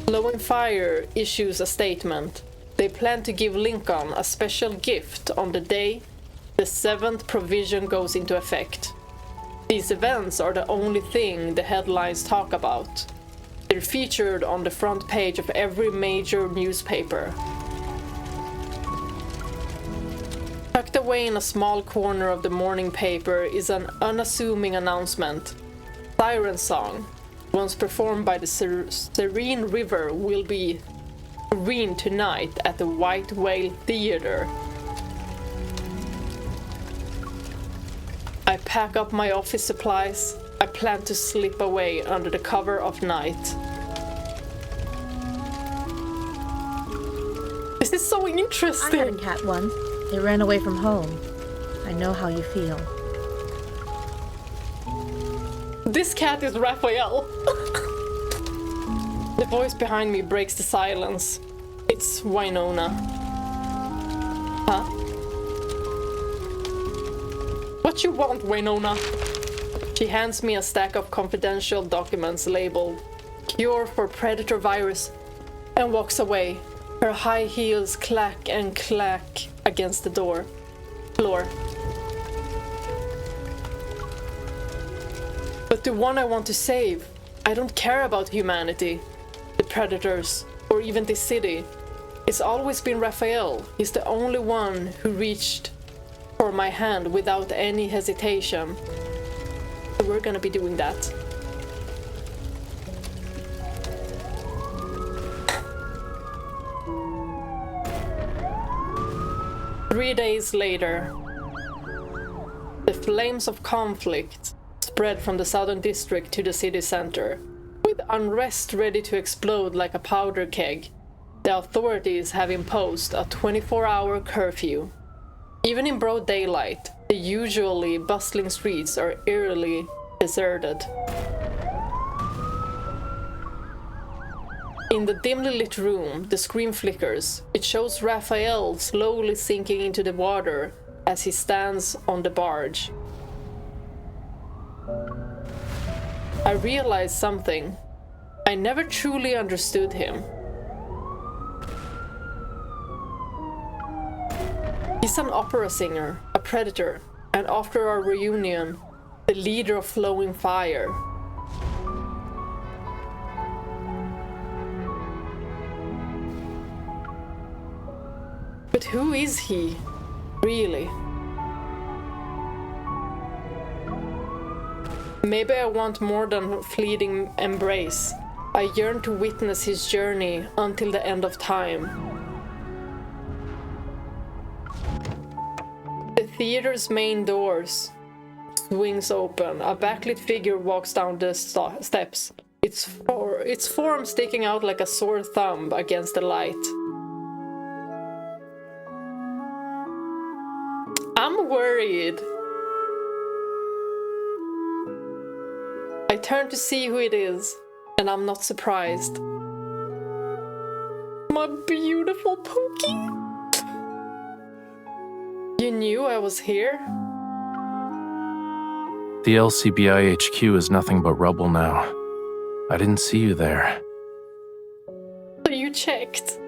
Flowing Fire issues a statement. They plan to give Lincoln a special gift on the day the 7th provision goes into effect. These events are the only thing the headlines talk about. They're featured on the front page of every major newspaper. Tucked away in a small corner of the morning paper is an unassuming announcement. Siren Song, once performed by the Serene River, will be serene tonight at the White Whale Theater. I pack up my office supplies. I plan to slip away under the cover of night. This is so interesting. I had a cat once. It ran away from home. I know how you feel. This cat is Raphael. The voice behind me breaks the silence. It's Winona. Huh? What you want, Winona? She hands me a stack of confidential documents labeled Cure for Predator Virus and walks away. Her high heels clack and clack against the floor. But the one I want to save, I don't care about humanity, the predators, or even the city. It's always been Raphael. He's the only one who reached for my hand without any hesitation. So we're gonna be doing that. Three days later, the flames of conflict spread from the southern district to the city center. With unrest ready to explode like a powder keg, the authorities have imposed a 24-hour curfew. Even in broad daylight, the usually bustling streets are eerily deserted. In the dimly lit room, the screen flickers. It shows Raphael slowly sinking into the water as he stands on the barge. I realize something. I never truly understood him. He's an opera singer, a predator, and after our reunion, the leader of Flowing Fire. But who is he, really? Maybe I want more than a fleeting embrace. I yearn to witness his journey until the end of time. theater's main doors swings open. A backlit figure walks down the steps. Its form sticking out like a sore thumb against the light. I'm worried. I turn to see who it is, and I'm not surprised. My beautiful Pookie. You knew I was here? The LCBI HQ is nothing but rubble now. I didn't see you there. So you checked.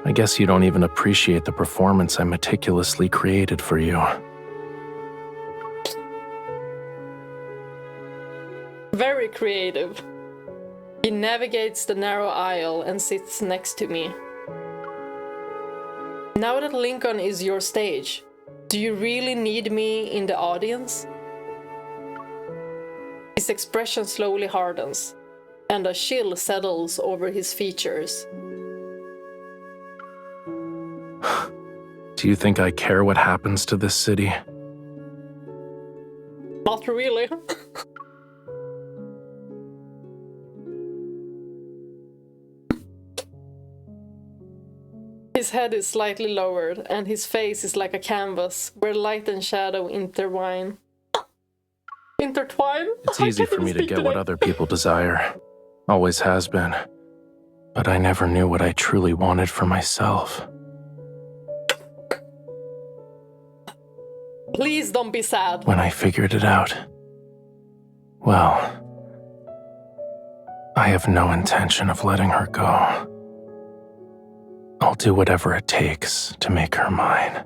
I guess you don't even appreciate the performance I meticulously created for you. Very creative. He navigates the narrow aisle and sits next to me. Now that Lincoln is your stage, do you really need me in the audience? His expression slowly hardens, and a chill settles over his features. Do you think I care what happens to this city? Not really. His head is slightly lowered, and his face is like a canvas where light and shadow intertwine. Intertwine? It's easy for me to get what other people desire. Always has been. But I never knew what I truly wanted for myself. Please don't be sad. When I figured it out, well, I have no intention of letting her go. I'll do whatever it takes to make her mine.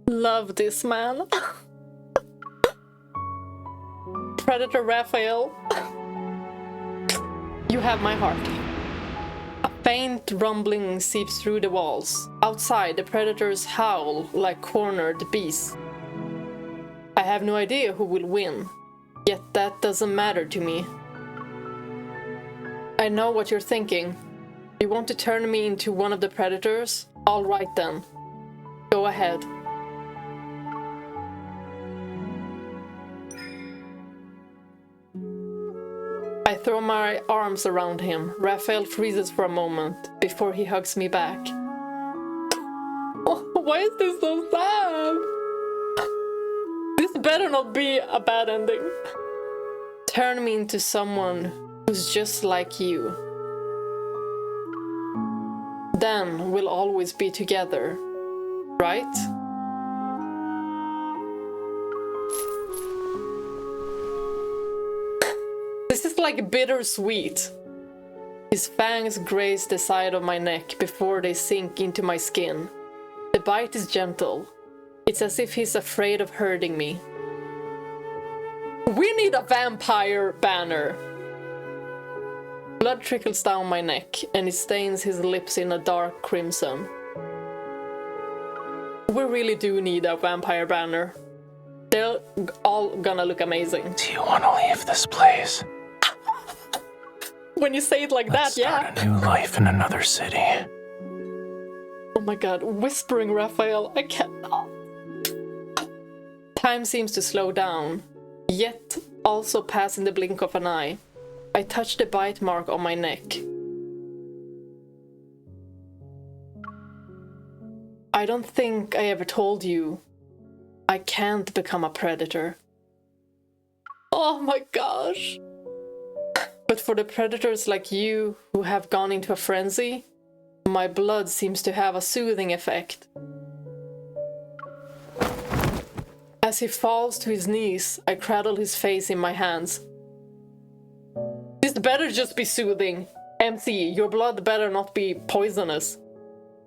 Love this man. Predator Raphael. You have my heart. A faint rumbling seeps through the walls. Outside, the predators howl like cornered beasts. I have no idea who will win, yet that doesn't matter to me. I know what you're thinking. You want to turn me into one of the predators? All right then. Go ahead. I throw my arms around him. Raphael freezes for a moment before he hugs me back. Oh, why is this so sad? This better not be a bad ending. Turn me into someone who's just like you. Then we'll always be together, right? This is like bittersweet. His fangs graze the side of my neck before they sink into my skin. The bite is gentle. It's as if he's afraid of hurting me. We need a vampire banner. Blood trickles down my neck, and it stains his lips in a dark crimson. We really do need a vampire banner. They're all gonna look amazing. Do you want to leave this place? When you say it like Let's that, yeah. start a new life in another city. Oh my god, whispering Raphael, I cannot. Time seems to slow down, yet also pass in the blink of an eye. I touch the bite mark on my neck. I don't think I ever told you I can't become a predator. Oh my gosh. But for the predators like you who have gone into a frenzy, my blood seems to have a soothing effect. As he falls to his knees, I cradle his face in my hands. This better just be soothing. MC, your blood better not be poisonous.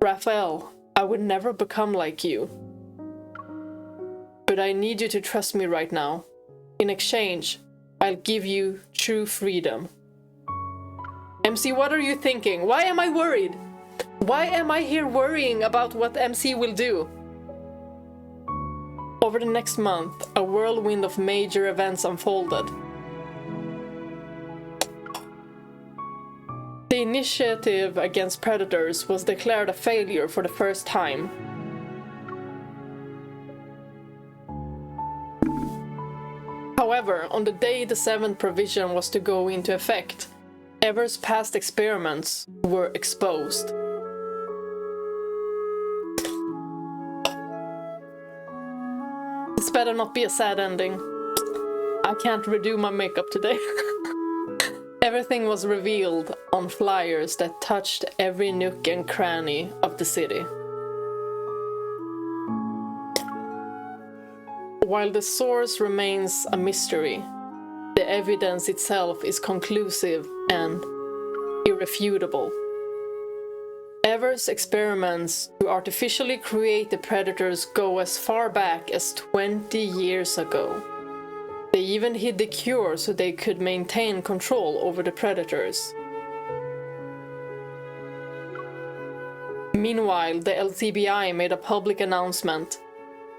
Raphael, I would never become like you. But I need you to trust me right now. In exchange, I'll give you true freedom. MC, what are you thinking? Why am I worried? Why am I here worrying about what MC will do? Over the next month, a whirlwind of major events unfolded. The initiative against predators was declared a failure for the first time. However, on the day the 7th provision was to go into effect, Ever's past experiments were exposed. This better not be a sad ending. I can't redo my makeup today. Everything was revealed on flyers that touched every nook and cranny of the city. While the source remains a mystery, the evidence itself is conclusive and irrefutable. Ever's experiments to artificially create the predators go as far back as 20 years ago. They even hid the cure so they could maintain control over the predators. Meanwhile, the LCBI made a public announcement.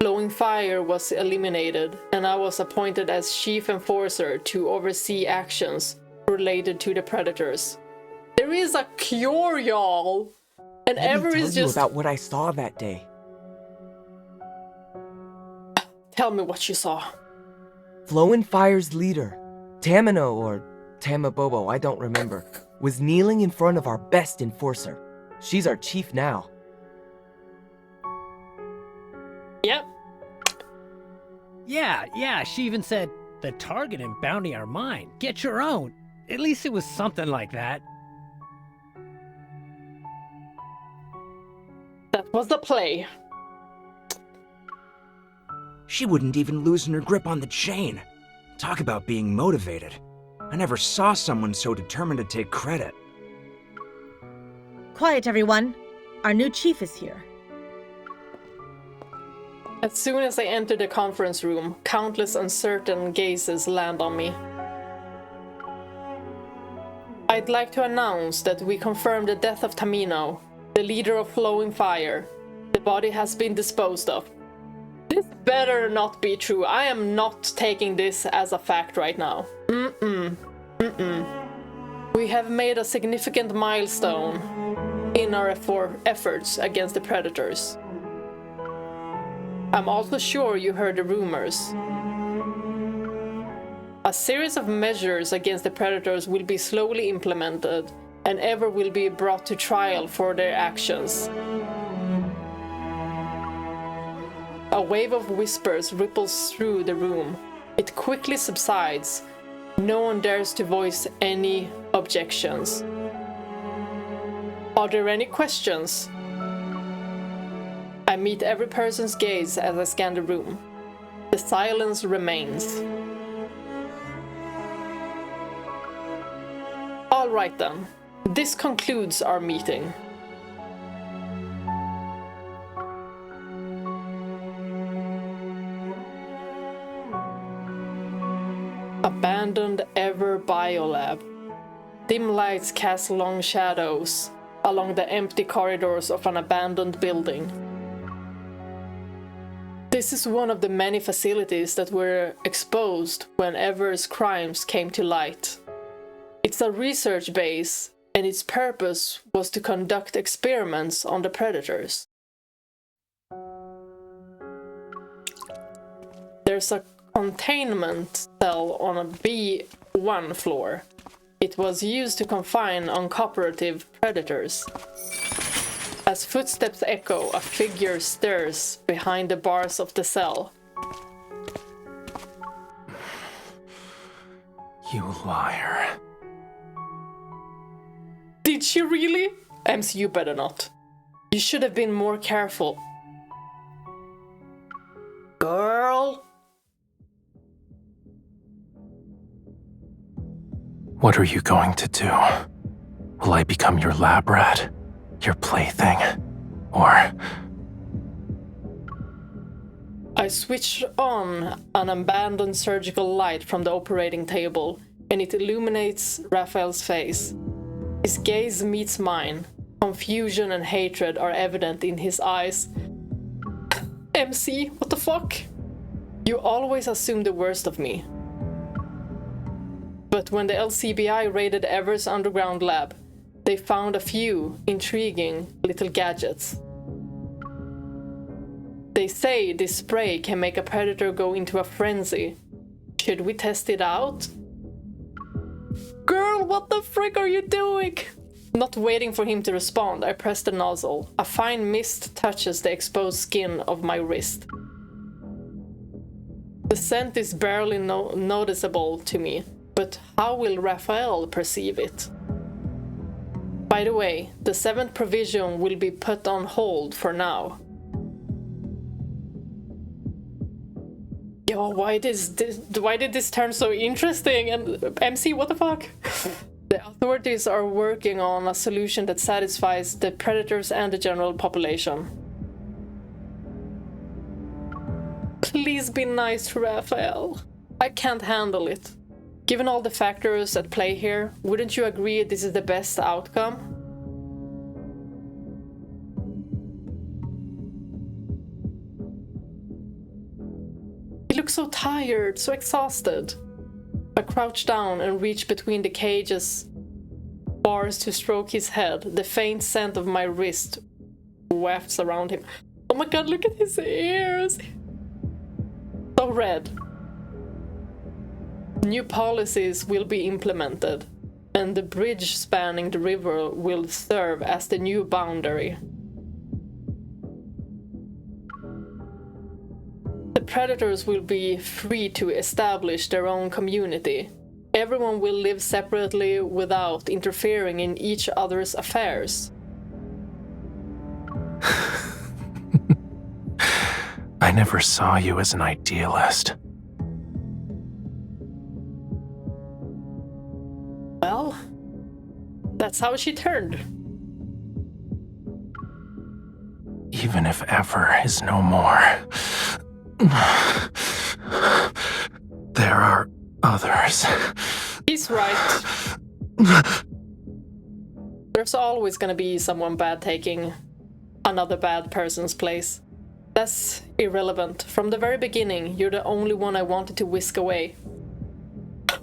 Flowing Fire was eliminated, and I was appointed as chief enforcer to oversee actions related to the predators. There is a cure, y'all! And Ever is just... about what I saw that day. Tell me what you saw. Flowing Fire's leader, Tamino or Tamabobo, I don't remember, was kneeling in front of our best enforcer. She's our chief now. Yep. Yeah, she even said, the target and bounty are mine. Get your own. At least it was something like that. That was the play. She wouldn't even loosen her grip on the chain. Talk about being motivated. I never saw someone so determined to take credit. Quiet, everyone. Our new chief is here. As soon as I enter the conference room, countless uncertain gazes land on me. I'd like to announce that we confirm the death of Tamino, the leader of Flowing Fire. The body has been disposed of. This better not be true. I am not taking this as a fact right now. We have made a significant milestone in our efforts against the predators. I'm also sure you heard the rumors. A series of measures against the predators will be slowly implemented, and Ever will be brought to trial for their actions. A wave of whispers ripples through the room. It quickly subsides. No one dares to voice any objections. Are there any questions? I meet every person's gaze as I scan the room. The silence remains. All right then. This concludes our meeting. Abandoned Ever Biolab. Dim lights cast long shadows along the empty corridors of an abandoned building. This is one of the many facilities that were exposed when Ever's crimes came to light. It's a research base, and its purpose was to conduct experiments on the predators. There's a containment cell on a B1 floor. It was used to confine uncooperative predators. As footsteps echo, a figure stirs behind the bars of the cell. You liar. Did she really? MC, you better not. You should have been more careful. Girl? What are you going to do? Will I become your lab rat? Your plaything? Or... I switched on an abandoned surgical light from the operating table, and it illuminates Raphael's face. His gaze meets mine. Confusion and hatred are evident in his eyes. MC, what the fuck? You always assume the worst of me. But when the LCBI raided Ever's underground lab, they found a few intriguing little gadgets. They say this spray can make a predator go into a frenzy. Should we test it out? Girl, what the frick are you doing? Not waiting for him to respond, I press the nozzle. A fine mist touches the exposed skin of my wrist. The scent is barely noticeable to me, but how will Rafayel perceive it? By the way, the 7th provision will be put on hold for now. Yo, why did this turn so interesting? And MC, what the fuck? The authorities are working on a solution that satisfies the predators and the general population. Please be nice to Rafayel. I can't handle it. Given all the factors at play here, wouldn't you agree this is the best outcome? He looks so tired, so exhausted. I crouch down and reach between the cage's bars to stroke his head. The faint scent of my wrist wafts around him. Oh my god, look at his ears! So red. New policies will be implemented, and the bridge spanning the river will serve as the new boundary. The predators will be free to establish their own community. Everyone will live separately without interfering in each other's affairs. I never saw you as an idealist. Well, that's how she turned. Even if ever is no more, there are others. He's right. There's always gonna be someone bad taking another bad person's place. That's irrelevant. From the very beginning, you're the only one I wanted to whisk away.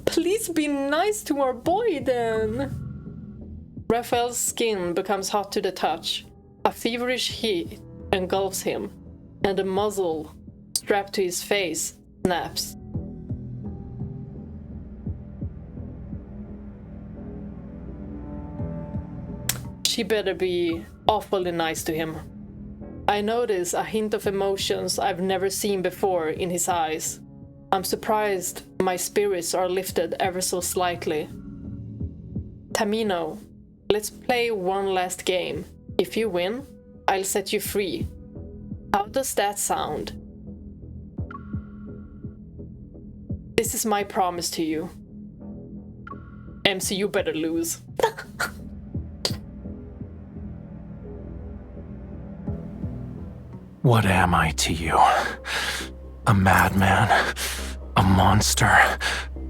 Please be nice to our boy, then. Rafayel's skin becomes hot to the touch. A feverish heat engulfs him, and the muzzle strapped to his face snaps. She better be awfully nice to him. I notice a hint of emotions I've never seen before in his eyes. I'm surprised my spirits are lifted ever so slightly. Tamino, let's play one last game. If you win, I'll set you free. How does that sound? This is my promise to you. MC, you better lose. What am I to you? A madman? A monster?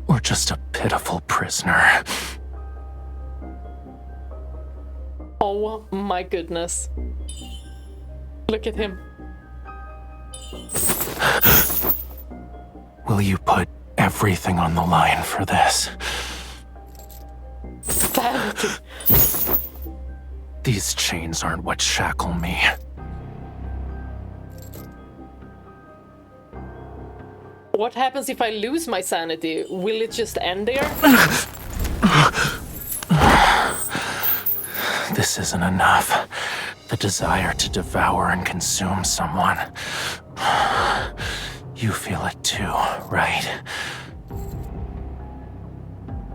Or just a pitiful prisoner? Oh my goodness. Look at him. Will you put everything on the line for this? Sanity. These chains aren't what shackle me. What happens if I lose my sanity? Will it just end there? This isn't enough. The desire to devour and consume someone. You feel it too, right?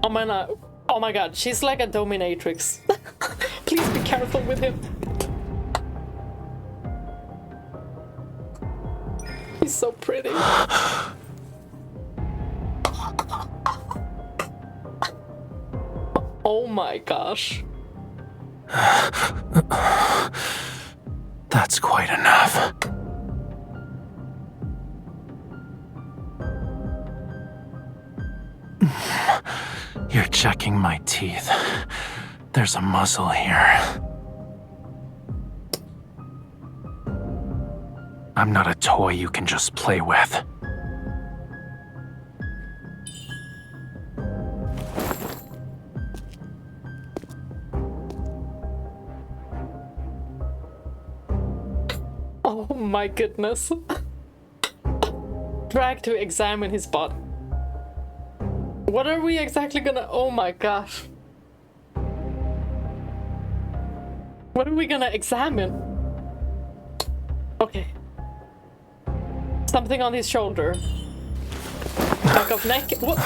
Oh my god, she's like a dominatrix. Please be careful with him. He's so pretty. Oh my gosh. That's quite enough. You're checking my teeth. There's a muzzle here. I'm not a toy you can just play with. Oh my goodness. Drag to examine his body. What are we exactly gonna... Oh my gosh. What are we gonna examine? Okay. Something on his shoulder. Back of neck. What?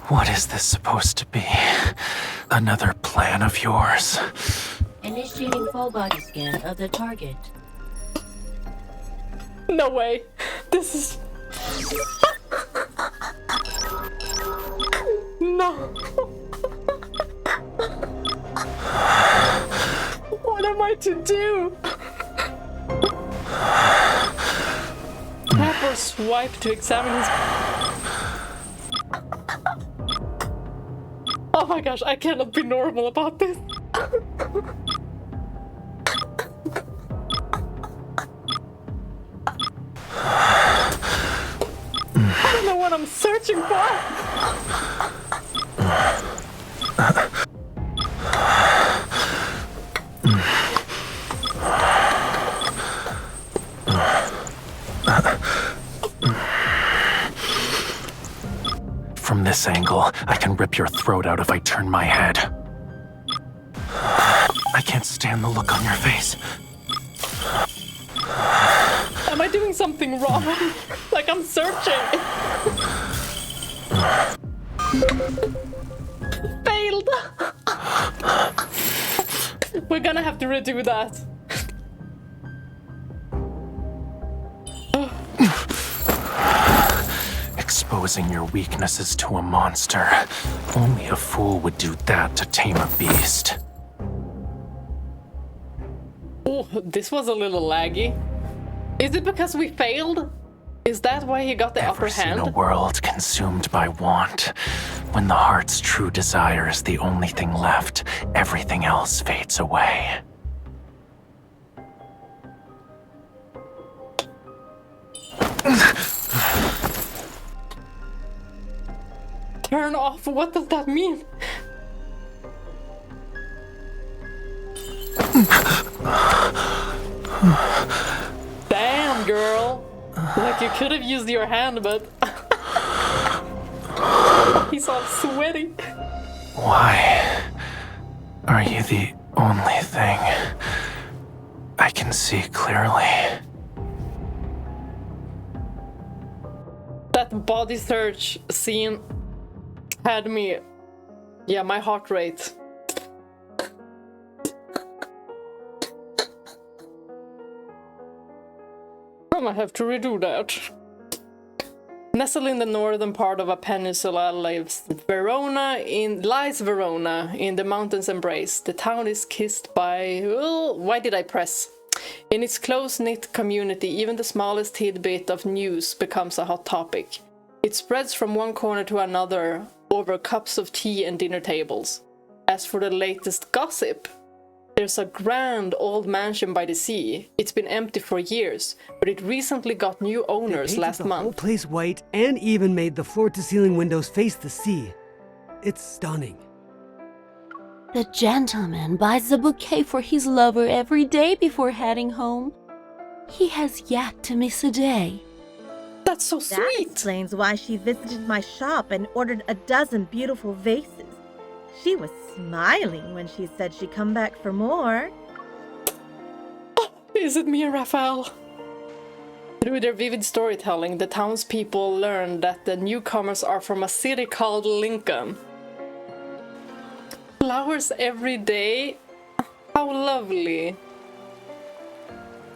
What is this supposed to be? Another plan of yours? Initiating full body scan of the target. No way. This is... No. What am I to do? Tap or swipe to examine his... Oh my gosh, I cannot be normal about this. I don't know what I'm searching for. From this angle, I can rip your throat out if I turn my head. I can't stand the look on your face. Am I doing something wrong? Like I'm searching. Failed. We're gonna have to redo that. Exposing your weaknesses to a monster. Only a fool would do that to tame a beast. Oh, this was a little laggy. Is it because we failed? Is that why he got the upper hand? Ever seen a world consumed by want? When the heart's true desire is the only thing left, everything else fades away. Turn off? What does that mean? Damn, girl. Like you could have used your hand, but... He's all sweaty. Why are you the only thing I can see clearly? That body search scene had me... Yeah, my heart rate. I might have to redo that. Nestled in the northern part of a peninsula lies Verona in the mountain's embrace. The town is kissed by... Oh, why did I press? In its close-knit community, even the smallest tidbit of news becomes a hot topic. It spreads from one corner to another over cups of tea and dinner tables. As for the latest gossip, there's a grand old mansion by the sea. It's been empty for years, but it recently got new owners last month. They painted the whole place white and even made the floor-to-ceiling windows face the sea. It's stunning. The gentleman buys a bouquet for his lover every day before heading home. He has yet to miss a day. That's so sweet! That explains why she visited my shop and ordered a dozen beautiful vases. She was smiling when she said she'd come back for more. Oh, is it me and Raphael? Through their vivid storytelling, the townspeople learn that the newcomers are from a city called Lincoln. Flowers every day? How lovely.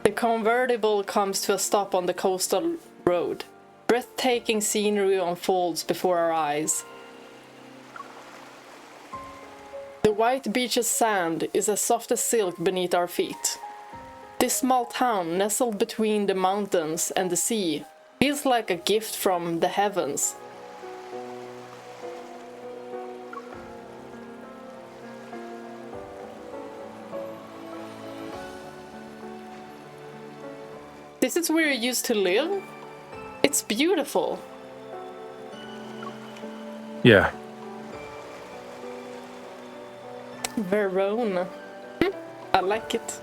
The convertible comes to a stop on the coastal road. Breathtaking scenery unfolds before our eyes. The white beach's sand is as soft as silk beneath our feet. This small town, nestled between the mountains and the sea, feels like a gift from the heavens. This is where you used to live? It's beautiful. Yeah. Verona. I like it.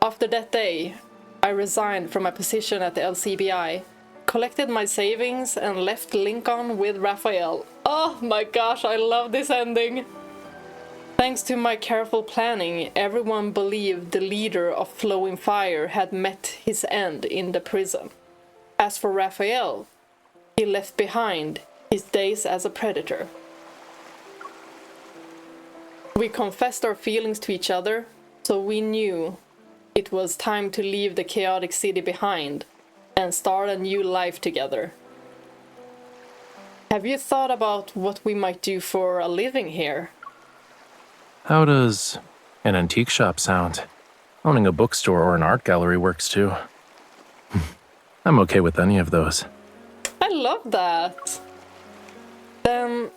After that day, I resigned from my position at the LCBI, collected my savings, and left Lincoln with Raphael. Oh my gosh, I love this ending! Thanks to my careful planning, everyone believed the leader of Flowing Fire had met his end in the prison. As for Raphael, he left behind his days as a predator. We confessed our feelings to each other, so we knew it was time to leave the chaotic city behind and start a new life together. Have you thought about what we might do for a living here? How does an antique shop sound? Owning a bookstore or an art gallery works too. I'm okay with any of those. I love that. Then,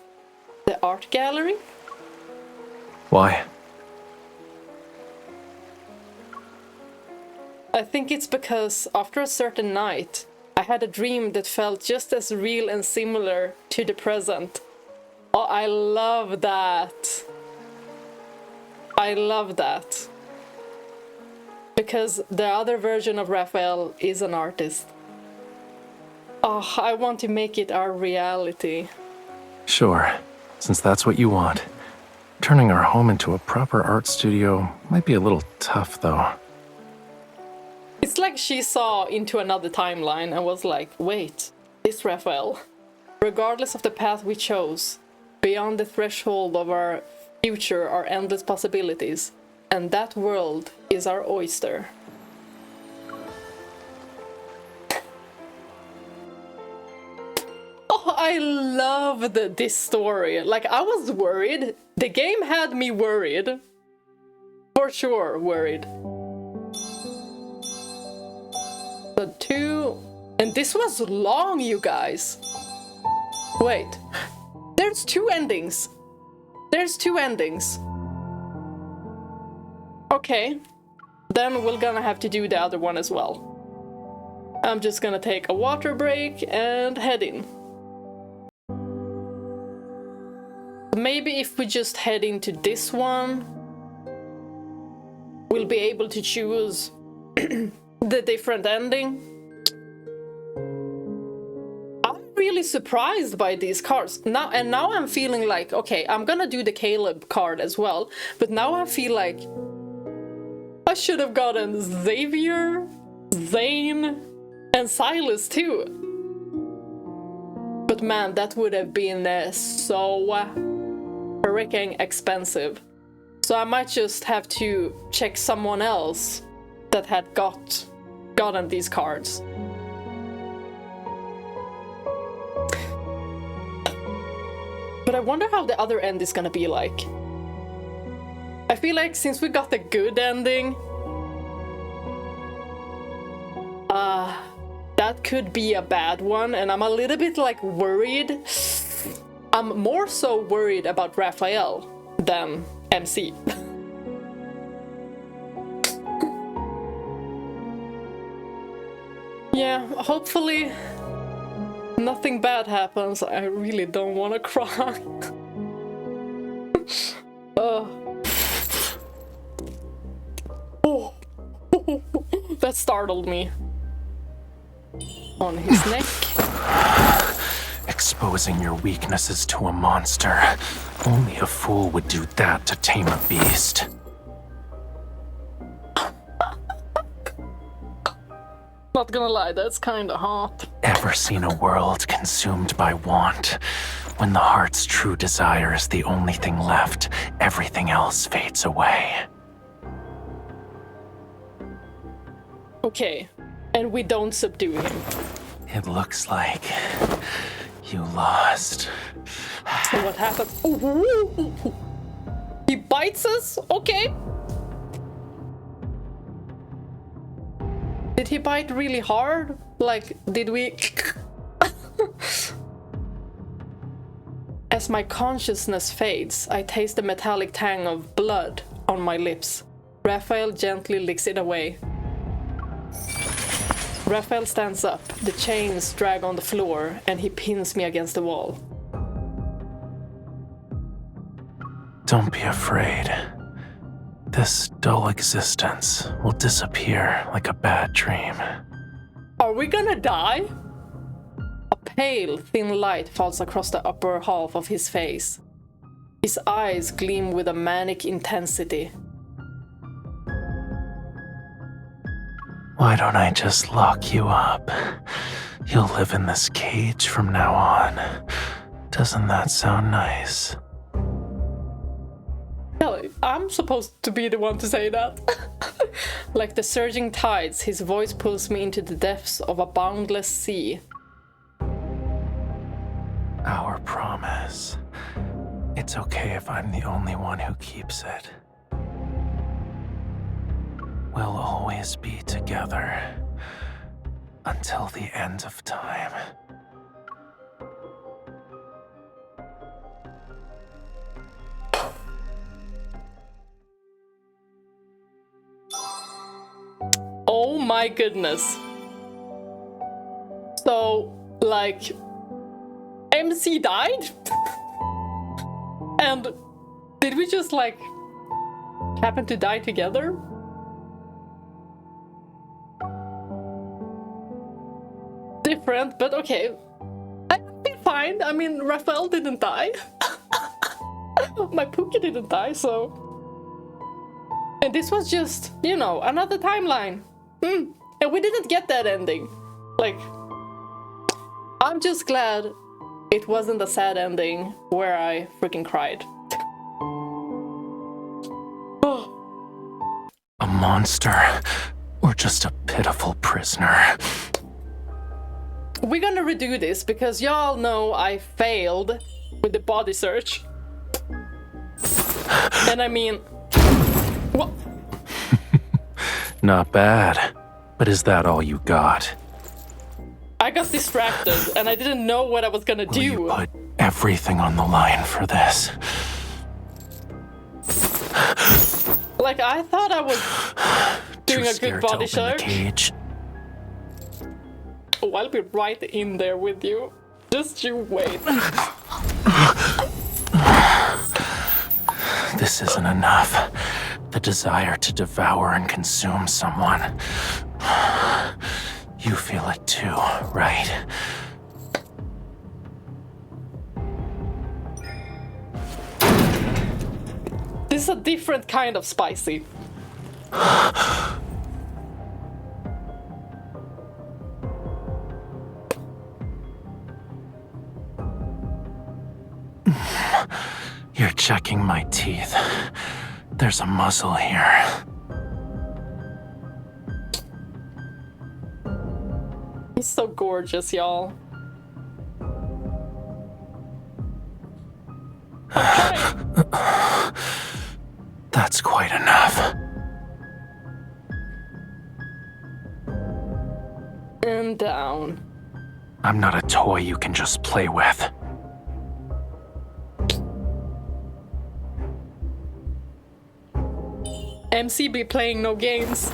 the art gallery? Why? I think it's because after a certain night, I had a dream that felt just as real and similar to the present. Oh, I love that. I love that. Because the other version of Raphael is an artist. Oh, I want to make it our reality. Sure, since that's what you want. Turning our home into a proper art studio might be a little tough, though. It's like she saw into another timeline and was like, wait, this Raphael. Regardless of the path we chose, beyond the threshold of our future are endless possibilities, and that world is our oyster. Oh, I loved this story. Like, I was worried. The game had me worried. For sure, worried. The two... And this was long, you guys. Wait. There's two endings. There's two endings. Okay. Then we're gonna have to do the other one as well. I'm just gonna take a water break and head in. Maybe if we just head into this one, we'll be able to choose the different ending. Really surprised by these cards now, and now I'm feeling like, okay, I'm gonna do the Caleb card as well, but now I feel like I should have gotten Xavier, Zane, and Silas too. But man, that would have been so freaking expensive. So I might just have to check someone else that had gotten these cards. But I wonder how the other end is gonna be like. I feel like since we got the good ending, that could be a bad one, and I'm a little bit like worried. I'm more so worried about Raphael than MC. Yeah, hopefully nothing bad happens. I really don't want to cry. Oh. That startled me. On his neck. Exposing your weaknesses to a monster. Only a fool would do that to tame a beast. Not gonna lie, that's kinda hot. Ever seen a world consumed by want? When the heart's true desire is the only thing left, everything else fades away. Okay, and we don't subdue him. It looks like you lost. So what happened? Ooh. He bites us? Okay. Did he bite really hard? Like, did we... As my consciousness fades, I taste the metallic tang of blood on my lips. Raphael gently licks it away. Raphael stands up, the chains drag on the floor, and he pins me against the wall. Don't be afraid. This dull existence will disappear like a bad dream. Are we gonna die? A pale, thin light falls across the upper half of his face. His eyes gleam with a manic intensity. Why don't I just lock you up? You'll live in this cage from now on. Doesn't that sound nice? Kelly, I'm supposed to be the one to say that. Like the surging tides, his voice pulls me into the depths of a boundless sea. Our promise. It's okay if I'm the only one who keeps it. We'll always be together. Until the end of time. Oh my goodness. So, like, MC died? And did we just, like, happen to die together? Different, but okay. I'd be fine. I mean, Raphael didn't die. My Pookie didn't die, so... And this was just, you know, another timeline. And we didn't get that ending. Like, I'm just glad it wasn't a sad ending where I freaking cried. A monster, or just a pitiful prisoner. We're gonna redo this because y'all know I failed with the body search. And I mean, what? Not bad. But is that all you got? I got distracted and I didn't know what I was gonna do. You put everything on the line for this. Like, I thought I was doing a good body search. Oh, I'll be right in there with you. Just you wait. This isn't enough. The desire to devour and consume someone. You feel it too, right? This is a different kind of spicy. You're checking my teeth. There's a muzzle here. He's so gorgeous, y'all. That's quite enough. And down. I'm not a toy you can just play with. MC be playing no games.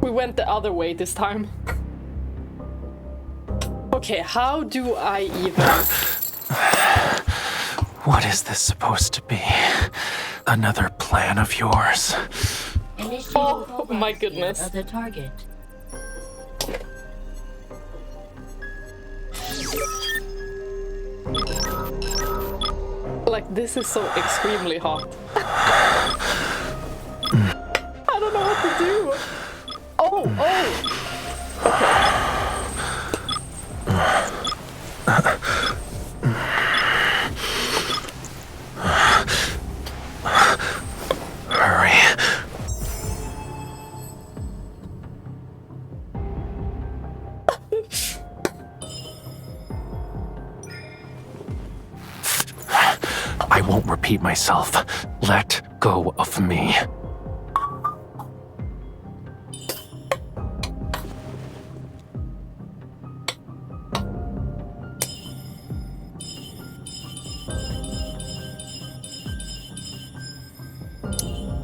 We went the other way this time. Okay, how do I even... What is this supposed to be? Another plan of yours? Oh my goodness. Of the target. Like, this is so extremely hot. I don't know what to do. Oh. Hurry. I won't repeat myself. Let go of me.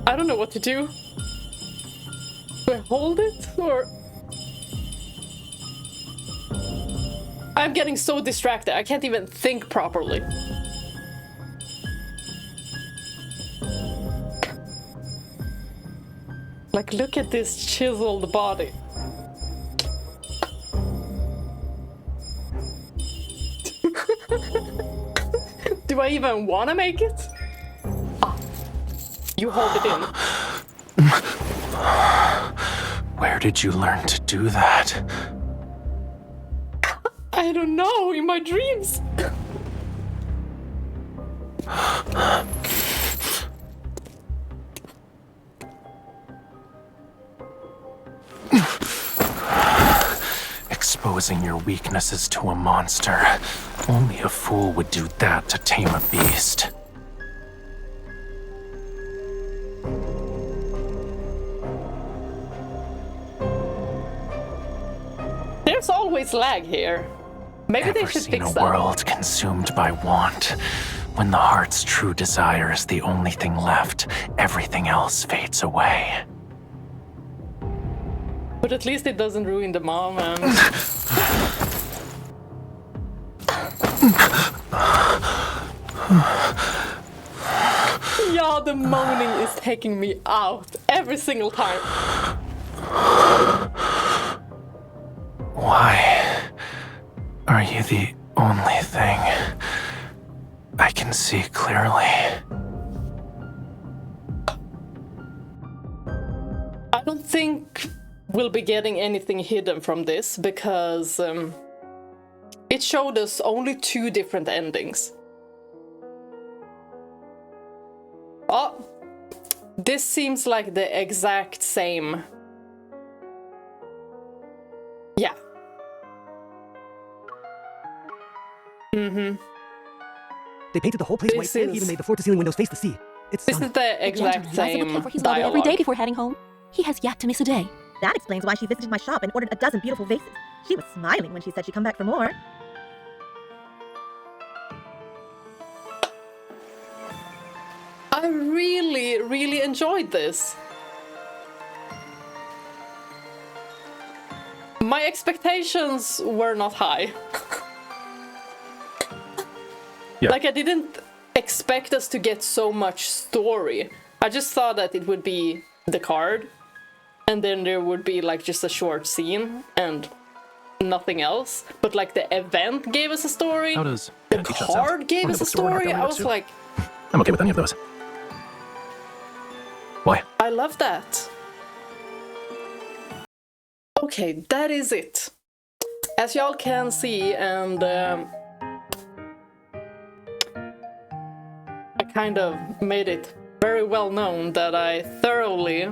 I don't know what to do. Do I hold it or... I'm getting so distracted. I can't even think properly. Like, look at this chiseled body. Do I even want to make it? Ah, you hold it in. Where did you learn to do that? I don't know, in my dreams. Exposing your weaknesses to a monster. Only a fool would do that to tame a beast. There's always lag here. Maybe they should fix that. A world consumed by want. When the heart's true desire is the only thing left, everything else fades away. But at least it doesn't ruin the mom and... Yeah, the moaning is taking me out every single time. Why are you the only thing I can see clearly? I don't think we'll be getting anything hidden from this because it showed us only 2 different endings. Oh, this seems like the exact same. Yeah. Mm-hmm. They painted the whole place white and even made the floor-to-ceiling windows face the sea. It's This is the exact same dialogue. Every day before heading home. He has yet to miss a day. That explains why she visited my shop and ordered a dozen beautiful vases. She was smiling when she said she'd come back for more. I really, really enjoyed this. My expectations were not high. Yeah. Like, I didn't expect us to get so much story. I just thought that it would be the card, and then there would be like just a short scene and nothing else. But like the event gave us a story. How does the card gave us a story? I was like, I'm okay with any of those. Why? I love that. Okay, that is it. As y'all can see, and I kind of made it very well known that I thoroughly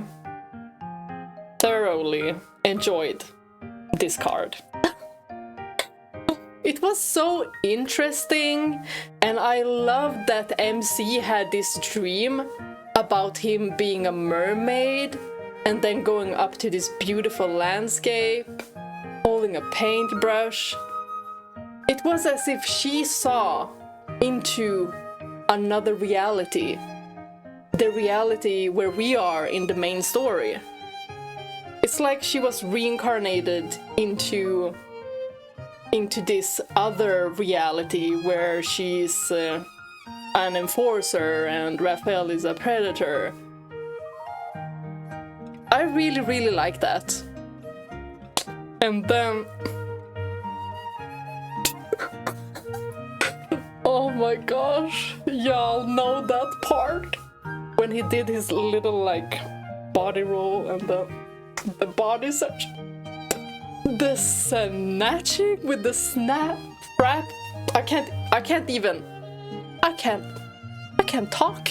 enjoyed this card. It was so interesting, and I loved that MC had this dream about him being a mermaid and then going up to this beautiful landscape, holding a paintbrush. It was as if she saw into another reality, the reality where we are in the main story. It's like she was reincarnated into this other reality where she's an enforcer and Rafayel is a predator. I really, really like that. And then... oh my gosh, y'all know that part? When he did his little, like, body roll and the body search. The snatching with the snap wrap. I can't talk.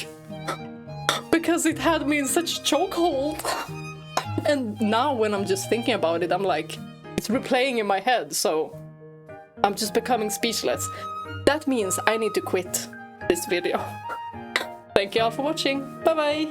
Because it had me in such chokehold. And now when I'm just thinking about it, I'm like, it's replaying in my head, so I'm just becoming speechless. That means I need to quit this video. Thank you all for watching. Bye bye.